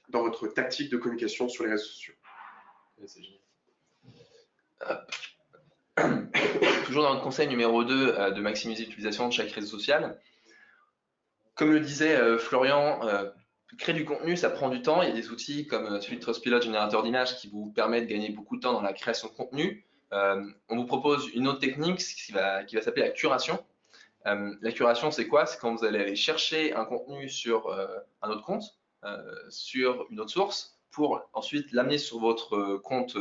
dans votre tactique de communication sur les réseaux sociaux. C'est génial. Toujours dans le conseil numéro 2 de maximiser l'utilisation de chaque réseau social. Comme le disait Florian, créer du contenu, ça prend du temps. Il y a des outils comme celui de Trustpilot, générateur d'images, qui vous permet de gagner beaucoup de temps dans la création de contenu. On vous propose une autre technique qui va s'appeler la curation. La curation, c'est quoi? C'est quand vous allez aller chercher un contenu sur un autre compte, sur une autre source, pour ensuite l'amener sur votre compte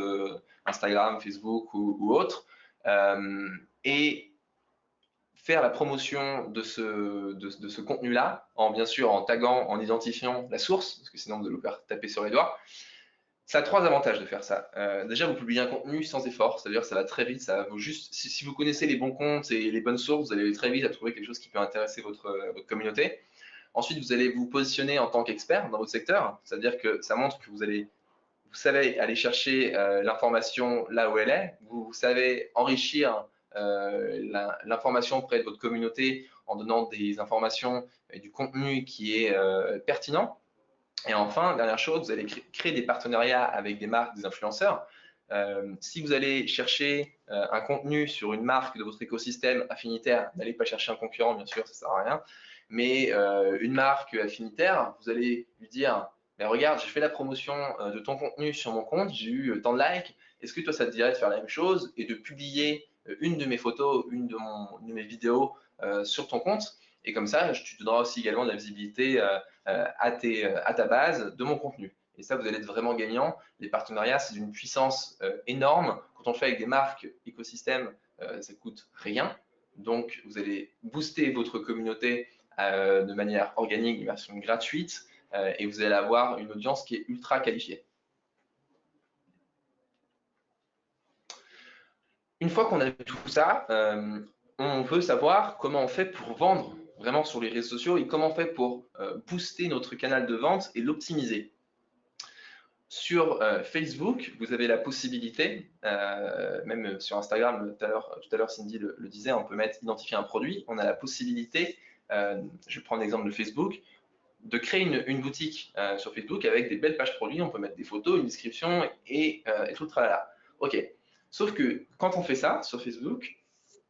Instagram, Facebook ou autre, et faire la promotion de ce contenu-là, bien sûr en taguant, en identifiant la source, parce que sinon vous allez vous faire taper sur les doigts. Ça a 3 avantages de faire ça. Déjà, vous publiez un contenu sans effort, c'est-à-dire ça va très vite, ça va juste, si vous connaissez les bons comptes et les bonnes sources, vous allez très vite à trouver quelque chose qui peut intéresser votre communauté. Ensuite, vous allez vous positionner en tant qu'expert dans votre secteur, c'est-à-dire que ça montre que vous savez aller chercher l'information là où elle est, vous savez enrichir l'information auprès de votre communauté en donnant des informations et du contenu qui est pertinent. Et enfin, dernière chose, vous allez créer des partenariats avec des marques, des influenceurs. Si vous allez chercher un contenu sur une marque de votre écosystème affinitaire, n'allez pas chercher un concurrent, bien sûr, ça ne sert à rien. mais une marque affinitaire, vous allez lui dire, mais regarde, j'ai fait la promotion de ton contenu sur mon compte, j'ai eu tant de likes, est-ce que toi ça te dirait de faire la même chose et de publier une de mes photos, une de mes vidéos sur ton compte, et comme ça, tu donneras aussi également de la visibilité à ta base de mon contenu. Et ça, vous allez être vraiment gagnant. Les partenariats, c'est d'une puissance énorme. Quand on le fait avec des marques écosystèmes, ça coûte rien. Donc, vous allez booster votre communauté de manière organique, de version gratuite, et vous allez avoir une audience qui est ultra qualifiée. Une fois qu'on a vu tout ça, on veut savoir comment on fait pour vendre vraiment sur les réseaux sociaux et comment on fait pour booster notre canal de vente et l'optimiser. Sur Facebook, vous avez la possibilité, même sur Instagram, tout à l'heure Cindy le disait, on peut identifier un produit, on a la possibilité, je prends l'exemple de Facebook, de créer une boutique sur Facebook avec des belles pages produits, on peut mettre des photos, une description et tout le tralala. Ok, sauf que quand on fait ça sur Facebook,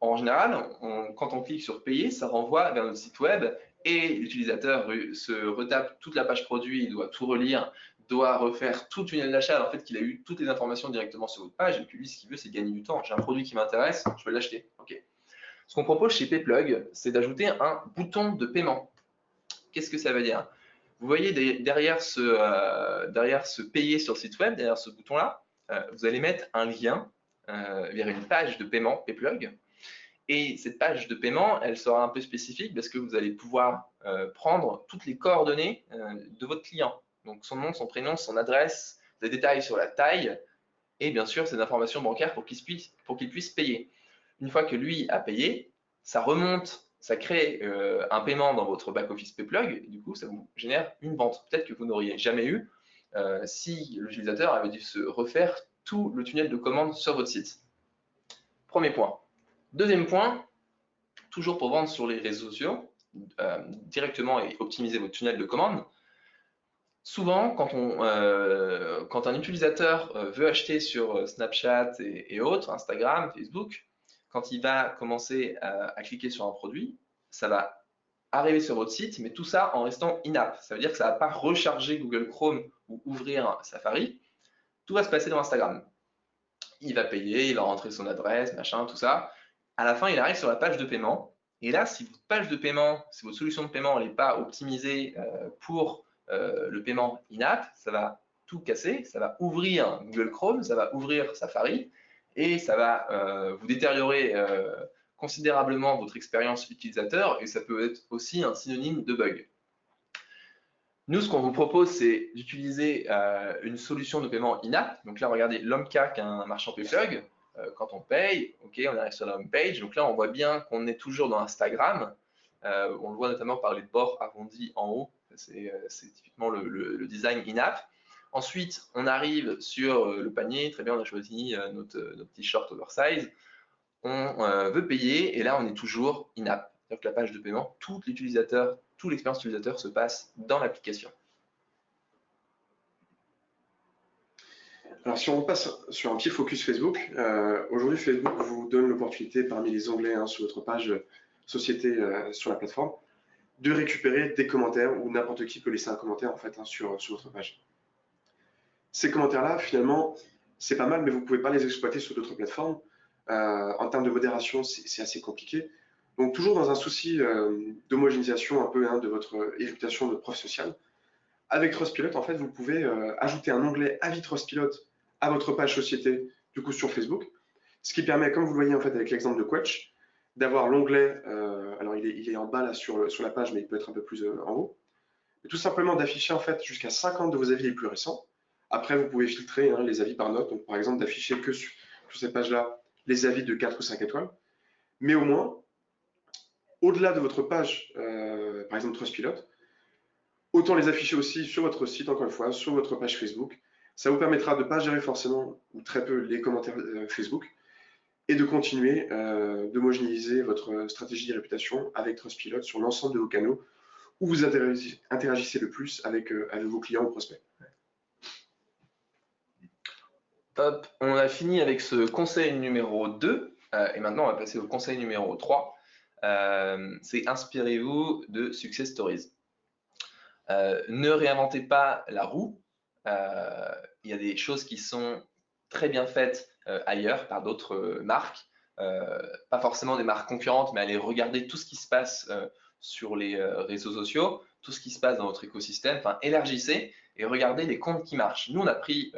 en général, quand on clique sur payer, ça renvoie vers notre site web et l'utilisateur se retape toute la page produit, il doit tout relire, doit refaire tout le tunnel d'achat, alors en fait qu'il a eu toutes les informations directement sur votre page et que lui, ce qu'il veut, c'est gagner du temps. J'ai un produit qui m'intéresse, je vais l'acheter. Ok. Ce qu'on propose chez Payplug, c'est d'ajouter un bouton de paiement. Qu'est-ce que ça veut dire? Vous voyez derrière ce payer sur le site web, derrière ce bouton-là, vous allez mettre un lien vers une page de paiement Payplug. Et cette page de paiement, elle sera un peu spécifique parce que vous allez pouvoir prendre toutes les coordonnées de votre client. Donc son nom, son prénom, son adresse, des détails sur la taille et bien sûr ses informations bancaires pour qu'il puisse payer. Une fois que lui a payé, ça remonte, ça crée un paiement dans votre back-office Payplug et du coup ça vous génère une vente. Peut-être que vous n'auriez jamais eu si l'utilisateur avait dû se refaire tout le tunnel de commande sur votre site. Premier point. Deuxième point, toujours pour vendre sur les réseaux sociaux, directement et optimiser votre tunnel de commande. Souvent, quand un utilisateur veut acheter sur Snapchat et autres, Instagram, Facebook, quand il va commencer à cliquer sur un produit, ça va arriver sur votre site, mais tout ça en restant in-app. Ça veut dire que ça ne va pas recharger Google Chrome ou ouvrir Safari. Tout va se passer dans Instagram. Il va payer, il va rentrer son adresse, machin, tout ça. À la fin, il arrive sur la page de paiement. Et là, si votre page de paiement, si votre solution de paiement n'est pas optimisée pour le paiement in-app, ça va tout casser, ça va ouvrir Google Chrome, ça va ouvrir Safari et ça va vous détériorer considérablement votre expérience utilisateur et ça peut être aussi un synonyme de bug. Nous, ce qu'on vous propose, c'est d'utiliser une solution de paiement in-app. Donc là, regardez, Lomca, qui est un marchand Payplug, quand on paye, ok, on arrive sur la home page. Donc là, on voit bien qu'on est toujours dans Instagram. On le voit notamment par les bords arrondis en haut. C'est typiquement le design in-app. Ensuite, on arrive sur le panier. Très bien, on a choisi notre petit short oversize. On veut payer et là, on est toujours in-app. C'est-à-dire que la page de paiement, tout l'expérience utilisateur se passe dans l'application. Alors si on repasse sur un petit focus Facebook, aujourd'hui Facebook vous donne l'opportunité parmi les onglets sur votre page société sur la plateforme de récupérer des commentaires où n'importe qui peut laisser un commentaire en fait sur votre page. Ces commentaires-là, finalement, c'est pas mal, mais vous ne pouvez pas les exploiter sur d'autres plateformes. En termes de modération, c'est assez compliqué. Donc toujours dans un souci d'homogénéisation un peu de votre réputation de prof social, avec Trustpilot, en fait, vous pouvez ajouter un onglet Avis Trustpilot à votre page société, du coup sur Facebook, ce qui permet, comme vous le voyez en fait avec l'exemple de Quetch, d'avoir l'onglet, alors il est en bas là sur la page, mais il peut être un peu plus en haut, et tout simplement d'afficher en fait jusqu'à 50 de vos avis les plus récents. Après, vous pouvez filtrer les avis par note, donc par exemple d'afficher que sur cette page-là les avis de 4 ou 5 étoiles, mais au moins, au-delà de votre page, par exemple Trustpilot, autant les afficher aussi sur votre site, encore une fois, sur votre page Facebook. Ça vous permettra de ne pas gérer forcément ou très peu les commentaires Facebook et de continuer d'homogénéiser votre stratégie de réputation avec Trustpilot sur l'ensemble de vos canaux où vous interagissez le plus avec vos clients ou prospects. Hop, on a fini avec ce conseil numéro 2 et maintenant on va passer au conseil numéro 3. c'est inspirez-vous de success stories. Ne réinventez pas la roue. Il y a des choses qui sont très bien faites ailleurs par d'autres marques, pas forcément des marques concurrentes, mais allez regarder tout ce qui se passe sur les réseaux sociaux, tout ce qui se passe dans votre écosystème, enfin élargissez et regardez les comptes qui marchent. Nous, on a pris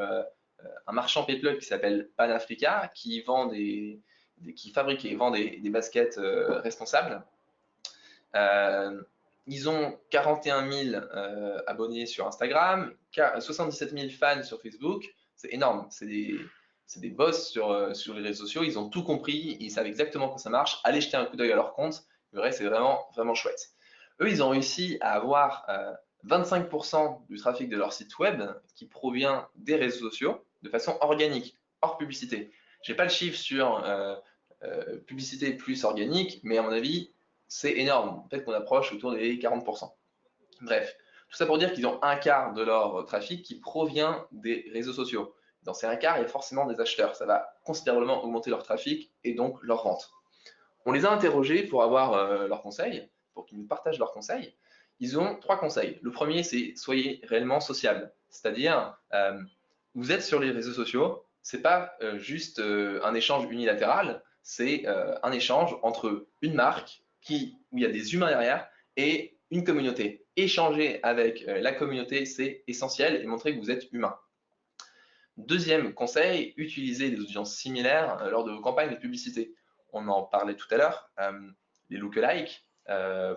un marchand Payplug qui s'appelle Panafrica, qui vend qui fabrique et vend des baskets responsables. Ils ont 41 000 abonnés sur Instagram, 77 000 fans sur Facebook. C'est énorme. C'est des boss sur les réseaux sociaux. Ils ont tout compris. Ils savent exactement comment ça marche. Allez jeter un coup d'œil à leur compte. Le reste, c'est vraiment, vraiment chouette. Eux, ils ont réussi à avoir 25% du trafic de leur site web qui provient des réseaux sociaux de façon organique, hors publicité. Je n'ai pas le chiffre sur publicité plus organique, mais à mon avis, c'est énorme. Peut-être qu'on approche autour des 40%. Bref, tout ça pour dire qu'ils ont un quart de leur trafic qui provient des réseaux sociaux. Dans ces un quart, il y a forcément des acheteurs. Ça va considérablement augmenter leur trafic et donc leur vente. On les a interrogés pour avoir leurs conseils, pour qu'ils nous partagent leurs conseils. Ils ont 3 conseils. Le premier, c'est soyez réellement sociable. C'est-à-dire, vous êtes sur les réseaux sociaux, c'est pas juste un échange unilatéral, c'est un échange entre une marque où il y a des humains derrière et une communauté. Échanger avec la communauté, c'est essentiel et montrer que vous êtes humain. Deuxième conseil, utilisez des audiences similaires lors de vos campagnes de publicité. On en parlait tout à l'heure, les lookalikes,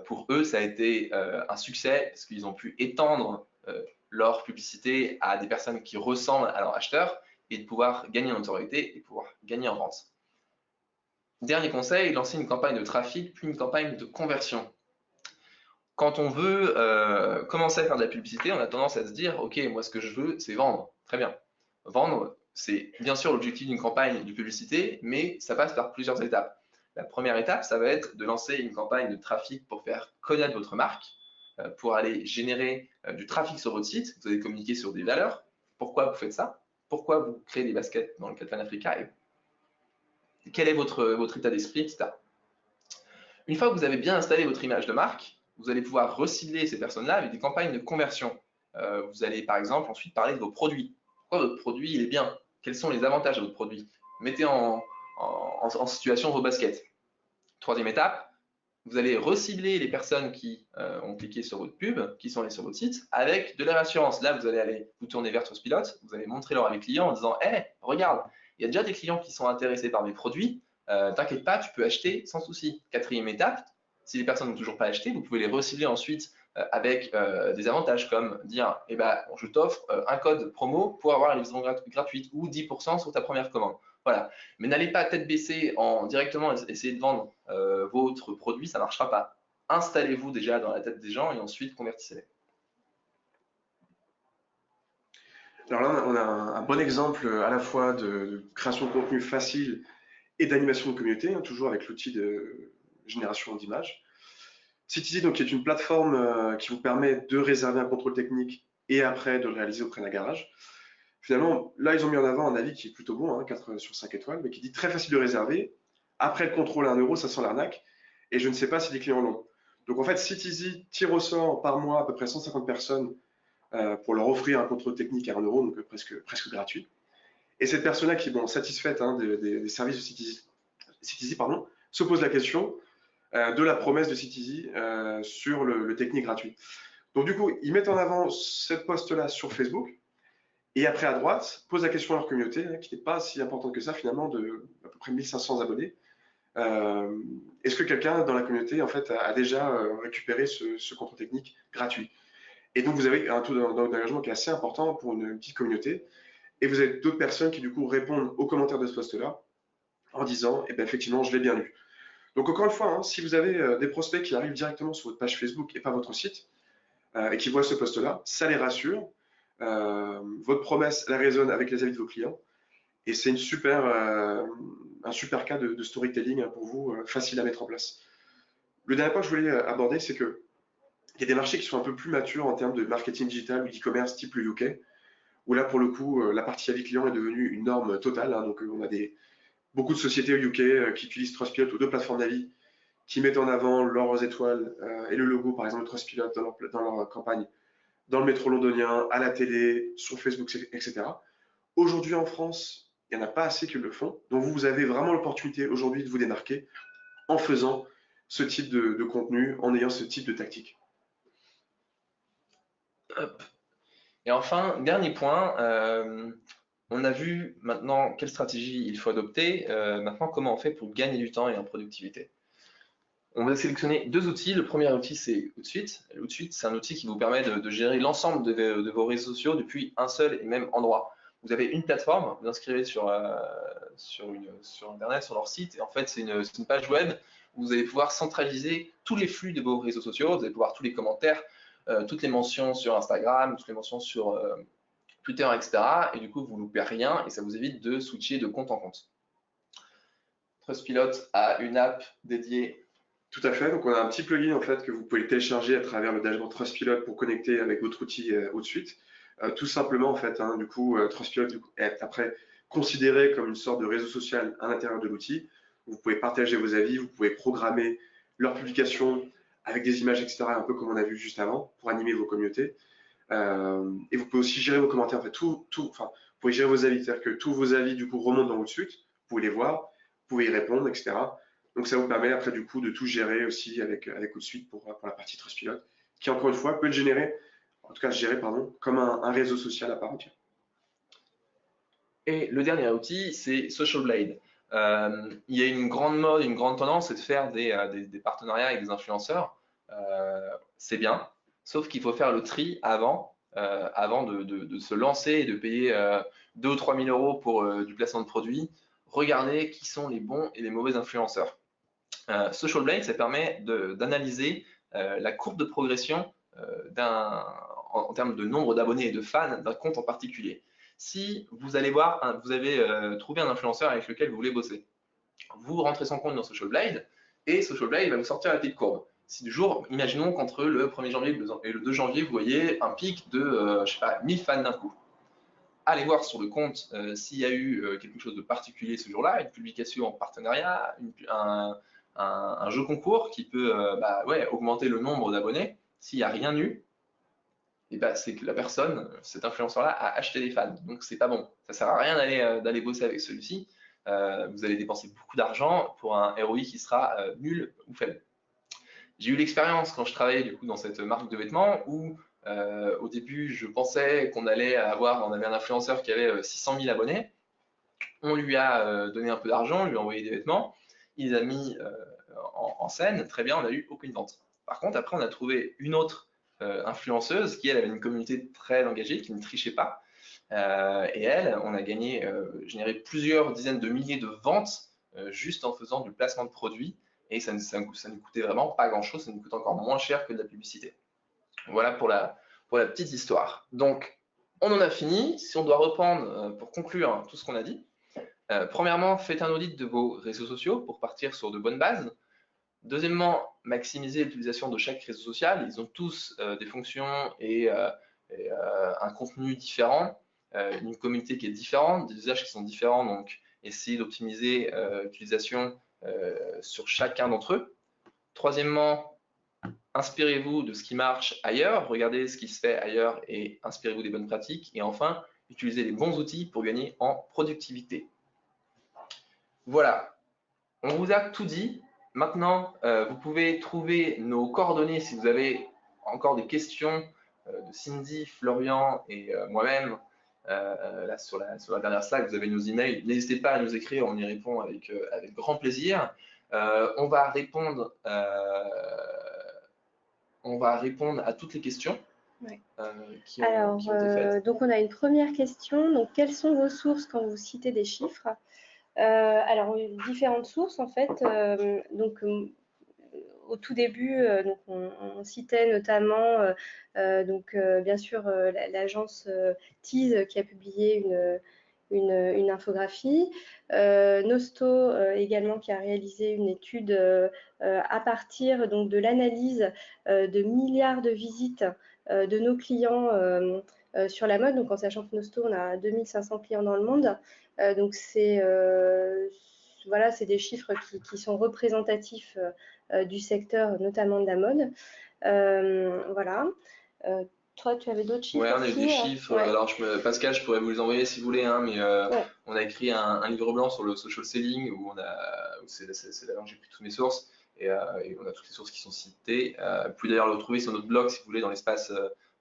pour eux, ça a été un succès parce qu'ils ont pu étendre leur publicité à des personnes qui ressemblent à leurs acheteurs et de pouvoir gagner en notoriété et pouvoir gagner en vente. Dernier conseil, lancer une campagne de trafic puis une campagne de conversion. Quand on veut commencer à faire de la publicité, on a tendance à se dire, ok, moi ce que je veux, c'est vendre. Très bien. Vendre, c'est bien sûr l'objectif d'une campagne de publicité, mais ça passe par plusieurs étapes. La première étape, ça va être de lancer une campagne de trafic pour faire connaître votre marque, pour aller générer du trafic sur votre site. Vous allez communiquer sur des valeurs. Pourquoi vous faites ça? Pourquoi vous créez des baskets dans le cas de Panafrica? Et quel est votre état d'esprit, etc. Une fois que vous avez bien installé votre image de marque, vous allez pouvoir recibler ces personnes-là avec des campagnes de conversion. Vous allez par exemple ensuite parler de vos produits. Pourquoi votre produit il est bien? Quels sont les avantages de votre produit? Mettez en situation vos baskets. Troisième étape, vous allez recibler les personnes qui ont cliqué sur votre pub, qui sont allées sur votre site, avec de la réassurance. Là, vous allez aller vous tourner vers Trustpilot, vous allez montrer leur à mes clients en disant « Hey, regarde, il y a déjà des clients qui sont intéressés par mes produits, t'inquiète pas, tu peux acheter sans souci. » Quatrième étape, si les personnes n'ont toujours pas acheté, vous pouvez les recibler ensuite avec des avantages comme dire eh ben, je t'offre un code promo pour avoir la livraison gratuite ou 10% sur ta première commande. Voilà. Mais n'allez pas tête baissée en directement essayer de vendre votre produit, ça ne marchera pas. Installez-vous déjà dans la tête des gens et ensuite convertissez-les. Alors là, on a un bon exemple à la fois de création de contenu facile et d'animation de communauté, hein, toujours avec l'outil de génération d'images. Citizen, donc, qui est une plateforme qui vous permet de réserver un contrôle technique et après de le réaliser auprès d'un garage. Finalement, là, ils ont mis en avant un avis qui est plutôt bon, hein, 4 sur 5 étoiles, mais qui dit très facile de réserver. Après le contrôle à 1 €, ça sent l'arnaque. Et je ne sais pas si les clients l'ont. Donc en fait, Citizen tire au sort par mois à peu près 150 personnes pour leur offrir un contrôle technique à 1 €, donc presque gratuit. Et cette personne-là qui est bon, satisfaite hein, des services de Citizen, se pose la question de la promesse de Citizen sur le technique gratuit. Donc du coup, ils mettent en avant cette post-là sur Facebook. Et après, à droite, pose la question à leur communauté, hein, qui n'est pas si importante que ça, finalement, de à peu près 1500 abonnés. Est-ce que quelqu'un dans la communauté, en fait, a déjà récupéré ce contrôle technique gratuit? Et donc, vous avez un taux d'engagement qui est assez important pour une petite communauté. Et vous avez d'autres personnes qui, du coup, répondent aux commentaires de ce post-là en disant, eh bien, effectivement, je l'ai bien lu. Donc, encore une fois, hein, si vous avez des prospects qui arrivent directement sur votre page Facebook et pas votre site, et qui voient ce post-là, ça les rassure. Votre promesse, elle résonne avec les avis de vos clients. Et c'est un super cas de storytelling pour vous, facile à mettre en place. Le dernier point que je voulais aborder, c'est qu'il y a des marchés qui sont un peu plus matures en termes de marketing digital ou d'e-commerce type le UK, où là, pour le coup, la partie avis client est devenue une norme totale. Hein, donc, on a beaucoup de sociétés au UK qui utilisent Trustpilot ou deux plateformes d'avis qui mettent en avant leurs étoiles et le logo, par exemple, de Trustpilot dans leur campagne, dans le métro londonien, à la télé, sur Facebook, etc. Aujourd'hui en France, il n'y en a pas assez qui le font. Donc vous avez vraiment l'opportunité aujourd'hui de vous démarquer en faisant ce type de contenu, en ayant ce type de tactique. Hop. Et enfin, dernier point, on a vu maintenant quelle stratégie il faut adopter. Maintenant, comment on fait pour gagner du temps et en productivité? On va sélectionner deux outils. Le premier outil, c'est Hootsuite. Hootsuite, c'est un outil qui vous permet de gérer l'ensemble de vos réseaux sociaux depuis un seul et même endroit. Vous avez une plateforme, vous inscrivez sur Internet, sur leur site, et en fait, c'est une page web où vous allez pouvoir centraliser tous les flux de vos réseaux sociaux. Vous allez pouvoir tous les commentaires, toutes les mentions sur Instagram, toutes les mentions sur Twitter, etc. Et du coup, vous ne loupez rien et ça vous évite de switcher de compte en compte. Trustpilot a une app dédiée. Tout à fait. Donc, on a un petit plugin en fait que vous pouvez télécharger à travers le dashboard Trustpilot pour connecter avec votre outil Hootsuite. Tout simplement, en fait, du coup, Trustpilot est après considéré comme une sorte de réseau social à l'intérieur de l'outil. Vous pouvez partager vos avis, vous pouvez programmer leurs publications avec des images, etc., un peu comme on a vu juste avant, pour animer vos communautés. Et vous pouvez aussi gérer vos commentaires. En fait, vous pouvez gérer vos avis, c'est-à-dire que tous vos avis du coup remontent dans Hootsuite, vous pouvez les voir, vous pouvez y répondre, etc. Donc ça vous permet après du coup de tout gérer aussi avec Hootsuite pour la partie Trustpilot, qui encore une fois peut être généré, en tout cas géré pardon, comme un réseau social à part entière. Et le dernier outil, c'est Social Blade. Il y a une grande mode, une grande tendance, c'est de faire des partenariats avec des influenceurs. C'est bien, sauf qu'il faut faire le tri avant de se lancer et de payer 2 ou 3 000 euros pour du placement de produits. Regardez qui sont les bons et les mauvais influenceurs. Social Blade, ça permet d'analyser la courbe de progression en termes de nombre d'abonnés et de fans d'un compte en particulier. Si vous allez voir, vous avez trouvé un influenceur avec lequel vous voulez bosser, vous rentrez son compte dans Social Blade et Social Blade va vous sortir la petite courbe. Si du jour, imaginons qu'entre le 1er janvier et le 2 janvier, vous voyez un pic de, je sais pas, 1000 fans d'un coup. Allez voir sur le compte s'il y a eu quelque chose de particulier ce jour-là, une publication en partenariat, un jeu concours qui peut augmenter le nombre d'abonnés. S'il n'y a rien eu, et c'est que la personne, cet influenceur-là, a acheté des fans. Donc c'est pas bon. Ça sert à rien d'aller bosser avec celui-ci. Vous allez dépenser beaucoup d'argent pour un ROI qui sera nul ou faible. J'ai eu l'expérience quand je travaillais du coup dans cette marque de vêtements où au début je pensais on avait un influenceur qui avait 600 000 abonnés. On lui a donné un peu d'argent, on lui a envoyé des vêtements, il les a mis en scène, très bien, on n'a eu aucune vente. Par contre, après, on a trouvé une autre influenceuse qui, elle, avait une communauté très engagée, qui ne trichait pas. Et elle, on a généré plusieurs dizaines de milliers de ventes juste en faisant du placement de produits. Et ça ne coûtait vraiment pas grand-chose, ça nous coûte encore moins cher que de la publicité. Voilà pour la petite histoire. Donc, on en a fini. Si on doit reprendre pour conclure tout ce qu'on a dit, premièrement, faites un audit de vos réseaux sociaux pour partir sur de bonnes bases. Deuxièmement, maximisez l'utilisation de chaque réseau social. Ils ont tous des fonctions et un contenu différent, une communauté qui est différente, des usages qui sont différents. Donc, essayez d'optimiser l'utilisation sur chacun d'entre eux. Troisièmement, inspirez-vous de ce qui marche ailleurs, regardez ce qui se fait ailleurs et inspirez-vous des bonnes pratiques. Et enfin, utilisez les bons outils pour gagner en productivité. Voilà, on vous a tout dit. Maintenant, vous pouvez trouver nos coordonnées si vous avez encore des questions de Cindy, Florian et moi-même. Là, sur la dernière slide, vous avez nos emails. N'hésitez pas à nous écrire, on y répond avec grand plaisir. On va répondre à toutes les questions qui ont été faites. Donc, on a une première question. Donc, quelles sont vos sources quand vous citez des chiffres? Alors, différentes sources en fait. Au tout début, donc on citait notamment bien sûr l'agence Tease qui a publié une infographie, Nosto également qui a réalisé une étude à partir donc de l'analyse de milliards de visites de nos clients sur la mode. Donc en sachant que Nosto, on a 2500 clients dans le monde, donc c'est voilà, c'est des chiffres qui sont représentatifs du secteur, notamment de la mode. Voilà. Toi, tu avais d'autres chiffres Ouais, on a eu aussi, des chiffres. ouais. Alors, Pascal, je pourrais vous les envoyer si vous voulez, hein, mais Ouais. on a écrit un livre blanc sur le social selling où c'est là où j'ai pris toutes mes sources et on a toutes les sources qui sont citées. Vous pouvez d'ailleurs le retrouver sur notre blog si vous voulez, dans l'espace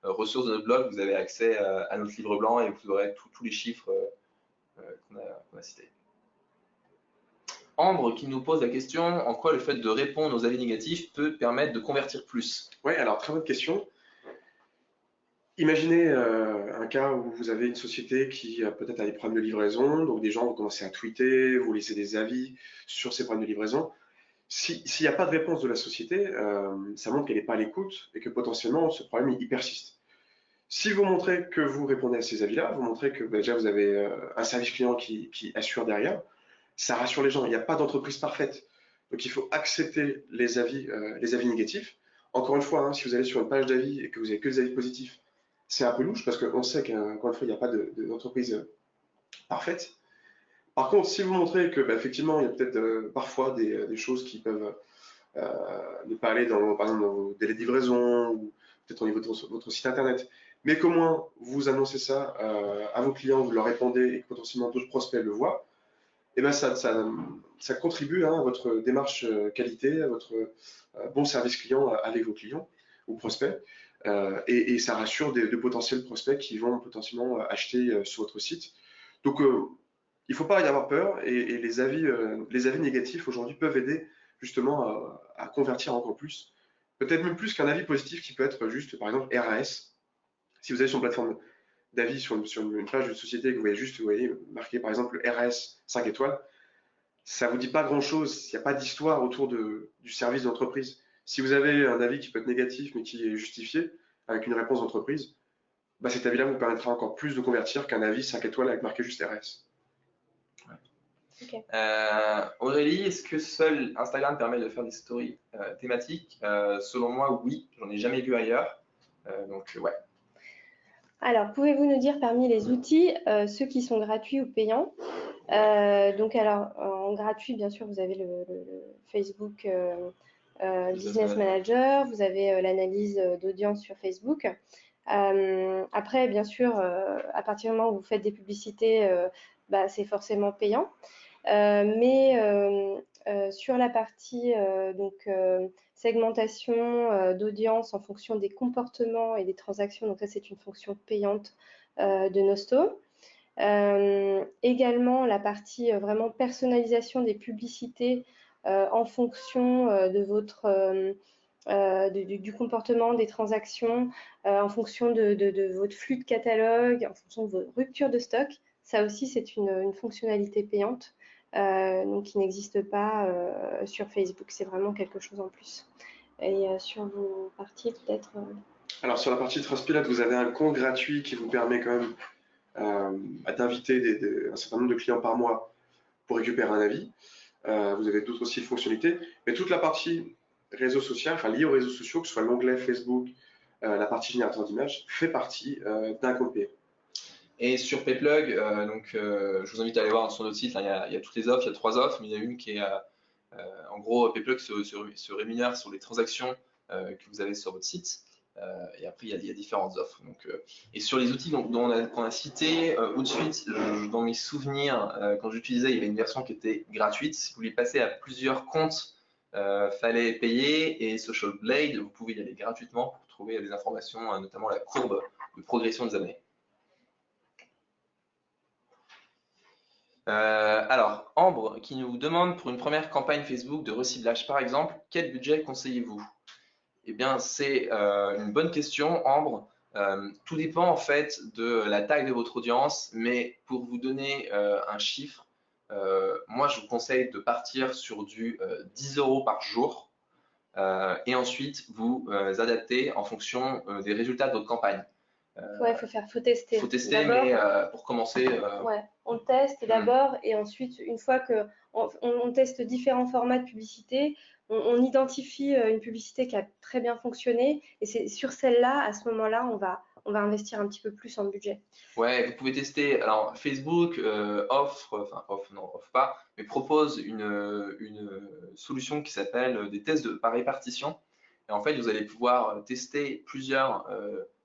ressources de notre blog. Vous avez accès à notre livre blanc et vous aurez tous les chiffres qu'on a cités. Ambre qui nous pose la question, en quoi le fait de répondre aux avis négatifs peut permettre de convertir plus? Oui, alors très bonne question. Imaginez un cas où vous avez une société qui peut-être a des problèmes de livraison, donc des gens vont commencer à tweeter, vous laisser des avis sur ces problèmes de livraison. S'il n'y a pas de réponse de la société, ça montre qu'elle n'est pas à l'écoute et que potentiellement ce problème il persiste. Si vous montrez que vous répondez à ces avis-là, vous montrez que déjà vous avez un service client qui assure derrière, ça rassure les gens. Il n'y a pas d'entreprise parfaite. Donc il faut accepter les avis négatifs. Encore une fois, hein, si vous allez sur une page d'avis et que vous n'avez que des avis positifs, c'est un peu louche parce qu'on sait qu'encore une fois, il n'y a pas d'entreprise parfaite. Par contre, si vous montrez que effectivement, il y a peut-être parfois des choses qui peuvent ne pas aller par exemple, dans vos délais de livraison ou peut-être au niveau de votre site internet, mais qu'au moins vous annoncez ça à vos clients, vous leur répondez et que potentiellement d'autres prospects le voient, et ben ça contribue à votre démarche qualité, à votre bon service client avec vos clients ou prospects, et ça rassure de potentiels prospects qui vont potentiellement acheter sur votre site. Donc, il ne faut pas y avoir peur, et les avis négatifs aujourd'hui peuvent aider justement à convertir encore plus. Peut-être même plus qu'un avis positif qui peut être juste, par exemple, RAS. Si vous allez sur une plateforme d'avis sur une page de société que vous voyez juste, vous voyez marqué par exemple RAS 5 étoiles, ça ne vous dit pas grand-chose, il n'y a pas d'histoire autour du service d'entreprise. Si vous avez un avis qui peut être négatif mais qui est justifié avec une réponse d'entreprise, cet avis-là vous permettra encore plus de convertir qu'un avis 5 étoiles avec marqué juste RAS. Okay. Aurélie, est-ce que seul Instagram permet de faire des stories thématiques? Selon moi, oui, j'en ai jamais vu ailleurs. Donc, ouais. Alors, pouvez-vous nous dire parmi les outils, ceux qui sont gratuits ou payants? Donc, alors, en gratuit, bien sûr, vous avez le Facebook Business Manager, vous avez l'analyse d'audience sur Facebook. Après, bien sûr, à partir du moment où vous faites des publicités, c'est forcément payant. Mais sur la partie segmentation d'audience en fonction des comportements et des transactions, donc ça c'est une fonction payante de Nosto. Également la partie vraiment personnalisation des publicités en fonction de votre du comportement des transactions, en fonction de votre flux de catalogue, en fonction de vos ruptures de stock. Ça aussi, c'est une fonctionnalité payante donc qui n'existe pas sur Facebook. C'est vraiment quelque chose en plus. Et sur vos parties, peut-être Alors, sur la partie Trustpilot, vous avez un compte gratuit qui vous permet quand même d'inviter un certain nombre de clients par mois pour récupérer un avis. Vous avez d'autres aussi fonctionnalités, mais toute la partie réseau social, enfin liée aux réseaux sociaux, que ce soit l'onglet Facebook, la partie générateur d'images, fait partie d'un compte payant. Et sur Payplug, je vous invite à aller voir sur notre site, là, il y a toutes les offres, il y a 3 offres, mais il y a une qui est, en gros, Payplug se rémunère sur les transactions que vous avez sur votre site. Et après, il y a différentes offres. Donc, et sur les outils qu'on a cités au-dessus, dans mes souvenirs, quand j'utilisais, il y avait une version qui était gratuite. Si vous voulez passer à plusieurs comptes, fallait payer. Et Social Blade, vous pouvez y aller gratuitement pour trouver des informations, notamment la courbe de progression des abonnés. Alors, Ambre qui nous demande pour une première campagne Facebook de reciblage par exemple, quel budget conseillez-vous? Eh bien, c'est une bonne question, Ambre. Tout dépend en fait de la taille de votre audience, mais pour vous donner un chiffre, moi je vous conseille de partir sur du 10 € par jour et ensuite vous adapter en fonction des résultats de votre campagne. Ouais, faut tester. Faut tester, mais pour commencer. Ouais, on teste d'abord et ensuite, une fois que on teste différents formats de publicité, on identifie une publicité qui a très bien fonctionné et c'est sur celle-là, à ce moment-là, on va investir un petit peu plus en budget. Ouais, vous pouvez tester. Alors, Facebook offre pas, mais propose une solution qui s'appelle des tests par répartition. Et en fait, vous allez pouvoir tester plusieurs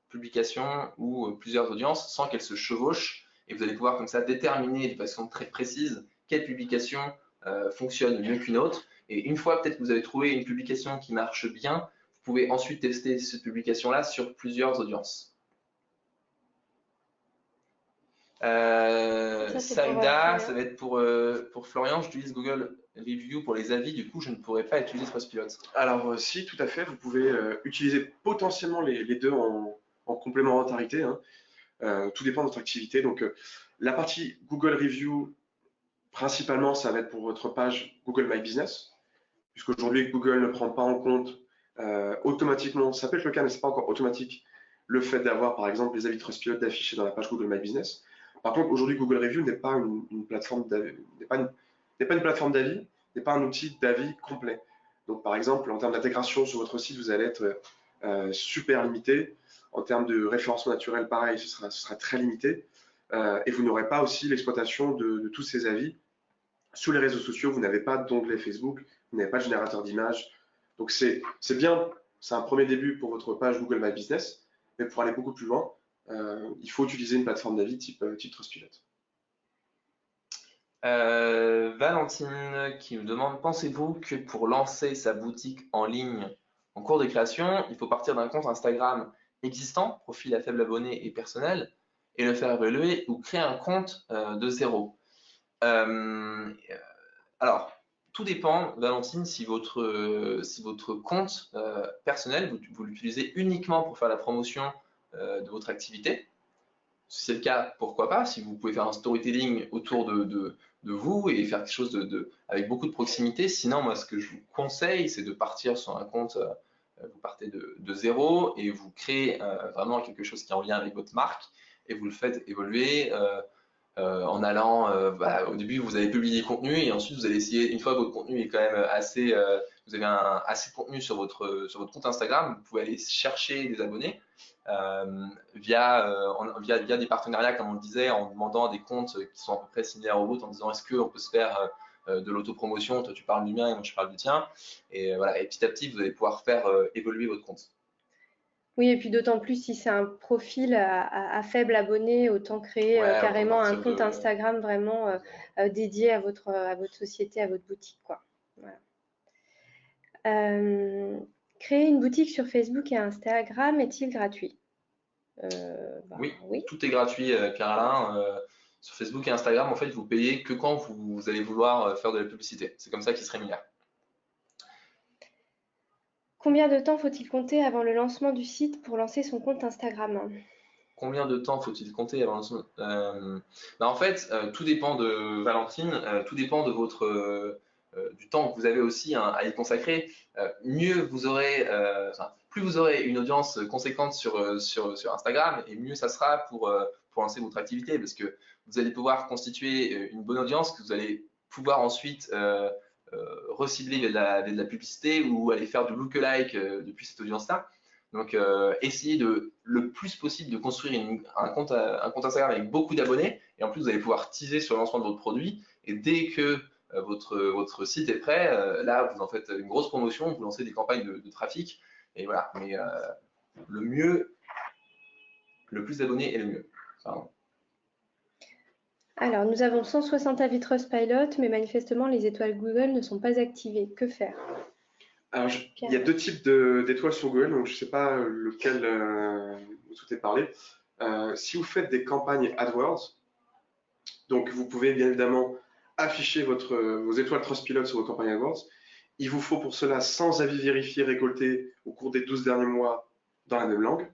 publications ou plusieurs audiences sans qu'elles se chevauchent. Et vous allez pouvoir comme ça déterminer de façon très précise quelle publication fonctionne mieux qu'une autre. Et une fois peut-être que vous avez trouvé une publication qui marche bien, vous pouvez ensuite tester cette publication-là sur plusieurs audiences. Saïda, ça va être pour Florian. J'utilise Google Review pour les avis, du coup je ne pourrais pas utiliser Trustpilot. Alors si, tout à fait, vous pouvez utiliser potentiellement les deux en complémentarité, hein. Tout dépend de votre activité. Donc la partie Google Review, principalement, ça va être pour votre page Google My Business, puisqu'aujourd'hui Google ne prend pas en compte automatiquement, ça peut être le cas mais c'est pas encore automatique, le fait d'avoir par exemple les avis Trustpilot d'afficher dans la page Google My Business. Par contre, aujourd'hui, Google Review n'est pas une plateforme d'avis, n'est pas une plateforme d'avis, n'est pas un outil d'avis complet. Donc, par exemple, en termes d'intégration sur votre site, vous allez être super limité. En termes de référencement naturel, pareil, ce sera très limité. Et vous n'aurez pas aussi l'exploitation de tous ces avis. Sur les réseaux sociaux, vous n'avez pas d'onglet Facebook, vous n'avez pas de générateur d'images. Donc, c'est bien, c'est un premier début pour votre page Google My Business, mais pour aller beaucoup plus loin, il faut utiliser une plateforme d'avis type Trustpilot. Valentine qui me demande, pensez-vous que pour lancer sa boutique en ligne en cours de création, il faut partir d'un compte Instagram existant, profil à faible abonné et personnel, et le faire évoluer ou créer un compte de zéro? Alors, tout dépend, Valentine, si votre compte personnel, vous l'utilisez uniquement pour faire la promotion de votre activité. Si c'est le cas, pourquoi pas? Si vous pouvez faire un storytelling autour de vous et faire quelque chose avec beaucoup de proximité. Sinon, moi, ce que je vous conseille, c'est de partir sur un compte, vous partez de zéro et vous créez vraiment quelque chose qui est en lien avec votre marque et vous le faites évoluer en allant, au début, vous allez publier du contenu et ensuite, vous allez essayer, une fois que votre contenu est quand même assez, vous avez assez de contenu sur votre compte Instagram, vous pouvez aller chercher des abonnés via des partenariats, comme on le disait, en demandant des comptes qui sont à peu près similaires aux vôtres, en disant est-ce qu'on peut se faire de l'autopromotion, toi tu parles du mien et moi je parle du tien, et voilà, et petit à petit, vous allez pouvoir faire évoluer votre compte. Oui, et puis d'autant plus si c'est un profil à faible abonné, autant créer carrément un compte Instagram vraiment dédié à votre société, à votre boutique, quoi. Voilà. Créer une boutique sur Facebook et Instagram est-il gratuit? Oui, tout est gratuit, Pierre-Alain. Sur Facebook et Instagram, en fait, vous payez que quand vous allez vouloir faire de la publicité. C'est comme ça qu'il se rémunère. Combien de temps faut-il compter avant le lancement du site pour lancer son compte Instagram? Combien de temps faut-il compter avant le lancement? En fait, tout dépend de Valentine, tout dépend de du temps que vous avez aussi à y consacrer. Mieux vous aurez, plus vous aurez une audience conséquente sur Instagram, et mieux ça sera pour lancer votre activité, parce que vous allez pouvoir constituer une bonne audience que vous allez pouvoir ensuite recibler via de la publicité ou aller faire du lookalike depuis cette audience-là. Donc, essayez le plus possible de construire un compte Instagram avec beaucoup d'abonnés, et en plus vous allez pouvoir teaser sur le lancement de votre produit, et dès que votre site est prêt, là vous en faites une grosse promotion, vous lancez des campagnes de trafic, et voilà. Mais le plus d'abonnés est le mieux. Pardon. Alors, nous avons 160 avis Trustpilot, mais manifestement les étoiles Google ne sont pas activées. Que faire? Alors, il y a deux types d'étoiles sur Google, donc je ne sais pas lequel vous souhaitez parler. Si vous faites des campagnes AdWords, donc vous pouvez bien évidemment afficher vos étoiles Trustpilot sur vos campagnes AdWords. Il vous faut pour cela 100 avis vérifiés récoltés au cours des 12 derniers mois dans la même langue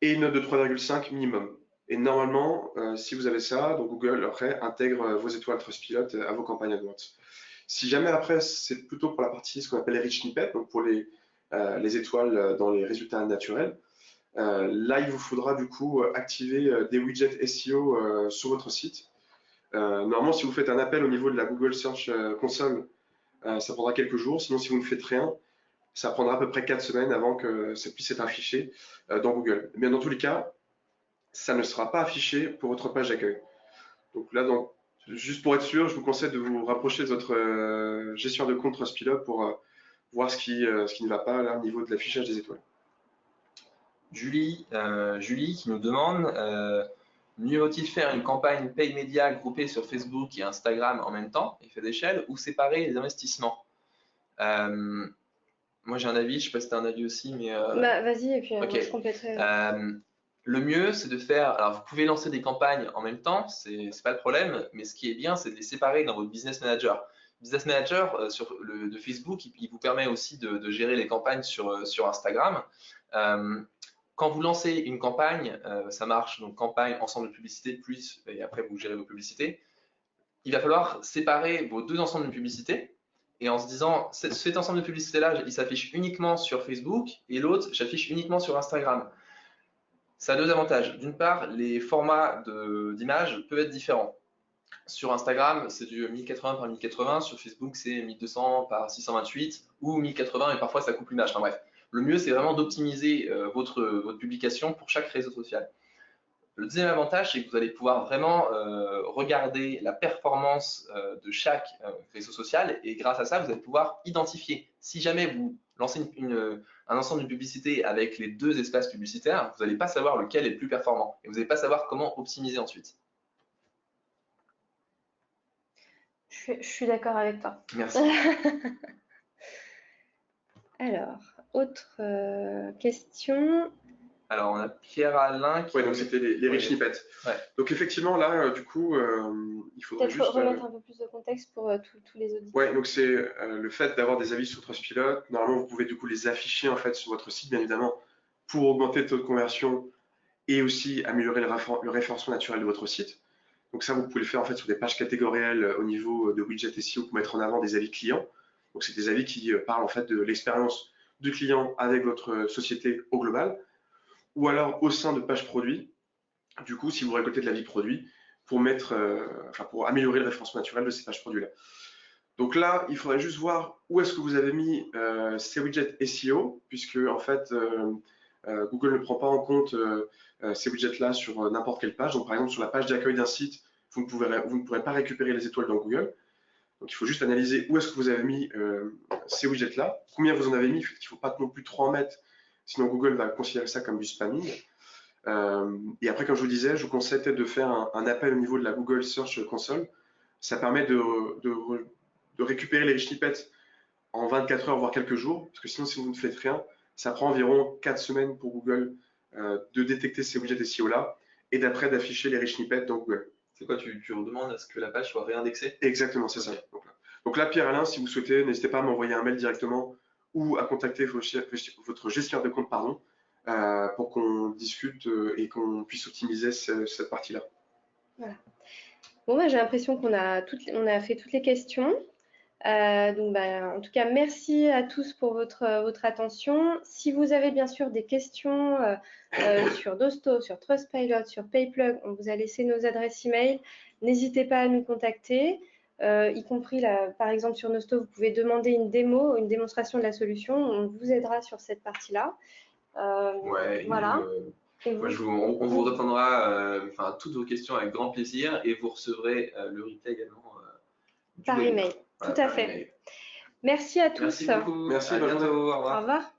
et une note de 3,5 minimum. Et normalement, si vous avez ça, donc Google après intègre vos étoiles Trustpilot à vos campagnes AdWords. Si jamais après, c'est plutôt pour la partie ce qu'on appelle les rich snippets, donc pour les étoiles dans les résultats naturels. Là, il vous faudra du coup activer des widgets SEO sur votre site. Normalement, si vous faites un appel au niveau de la Google Search Console, ça prendra quelques jours. Sinon, si vous ne faites rien, ça prendra à peu près 4 semaines avant que ça puisse être affiché dans Google. Mais dans tous les cas, ça ne sera pas affiché pour votre page d'accueil. Donc là, juste pour être sûr, je vous conseille de vous rapprocher de votre gestionnaire de compte Trustpilot pour voir ce qui ne va pas là, au niveau de l'affichage des étoiles. Julie qui nous demande mieux vaut-il faire une campagne paid média groupée sur Facebook et Instagram en même temps, effet d'échelle, ou séparer les investissements? Moi j'ai un avis, je sais pas si tu as un avis aussi, mais Bah, vas-y, et puis Ok. moi, je compléterai. Le mieux, c'est de faire. Alors, vous pouvez lancer des campagnes en même temps, c'est pas le problème, mais ce qui est bien, c'est de les séparer dans votre business manager. Business manager de Facebook, il vous permet aussi de gérer les campagnes sur Instagram. Quand vous lancez une campagne, ça marche, donc campagne, ensemble de publicités, plus, et après vous gérez vos publicités. Il va falloir séparer vos deux ensembles de publicités et en se disant, cet ensemble de publicités-là, il s'affiche uniquement sur Facebook et l'autre, j'affiche uniquement sur Instagram. Ça a deux avantages. D'une part, les formats d'images peuvent être différents. Sur Instagram, c'est du 1080 par 1080. Sur Facebook, c'est 1200 par 628 ou 1080 et parfois ça coupe l'image. Enfin bref, le mieux, c'est vraiment d'optimiser votre publication pour chaque réseau social. Le deuxième avantage, c'est que vous allez pouvoir vraiment regarder la performance de chaque réseau social et grâce à ça, vous allez pouvoir identifier. Si jamais vous lancez un ensemble de publicités avec les deux espaces publicitaires, vous n'allez pas savoir lequel est le plus performant et vous n'allez pas savoir comment optimiser ensuite. Je suis d'accord avec toi. Merci. Alors, autre question. Alors, on a Pierre-Alain qui... Ouais, donc c'était les rich snippets. Ouais. Donc effectivement, là, du coup, il faudrait Peut-être juste... remettre un peu plus de contexte pour tous les auditeurs. Ouais, donc c'est le fait d'avoir des avis sur Trustpilot. Normalement, vous pouvez du coup les afficher en fait sur votre site, bien évidemment, pour augmenter le taux de conversion et aussi améliorer le référencement naturel de votre site. Donc ça, vous pouvez le faire en fait sur des pages catégorielles au niveau de widget SEO pour mettre en avant des avis clients. Donc c'est des avis qui parlent en fait de l'expérience du client avec votre société au global, ou alors au sein de pages produits. Du coup, si vous récoltez de l'avis produit, pour pour améliorer le référencement naturel de ces pages produits-là. Donc là, il faudrait juste voir où est-ce que vous avez mis ces widgets SEO, puisque en fait, Google ne prend pas en compte ces widgets-là sur n'importe quelle page. Donc par exemple, sur la page d'accueil d'un site, vous ne pourrez pas récupérer les étoiles dans Google. Donc il faut juste analyser où est-ce que vous avez mis ces widgets-là, combien vous en avez mis, il ne faut pas non plus trop en mettre, sinon Google va considérer ça comme du spamming. Et après, comme je vous disais, je vous conseille peut-être de faire un appel au niveau de la Google Search Console. Ça permet de récupérer les rich snippets en 24 heures, voire quelques jours, parce que sinon, si vous ne faites rien, ça prend environ 4 semaines pour Google de détecter ces widgets SEO-là et d'après d'afficher les rich snippets dans Google. C'est quoi, tu demandes à ce que la page soit réindexée? Exactement, c'est Okay. ça. Donc là, Pierre-Alain, si vous souhaitez, n'hésitez pas à m'envoyer un mail directement ou à contacter votre gestionnaire de compte, pour qu'on discute et qu'on puisse optimiser cette partie-là. Voilà. Bon, bah, j'ai l'impression qu'on a fait toutes les questions. Donc, bah, en tout cas, merci à tous pour votre attention. Si vous avez bien sûr des questions sur Dosto, sur Trustpilot, sur Payplug, on vous a laissé nos adresses email. N'hésitez pas à nous contacter, y compris là, par exemple sur Nosto, vous pouvez demander une démonstration de la solution. On vous aidera sur cette partie-là. Ouais, voilà. On vous répondra à toutes vos questions avec grand plaisir et vous recevrez le replay également par email. Tout à fait. Merci à tous. Merci beaucoup. Merci, à bientôt. Au revoir. Au revoir.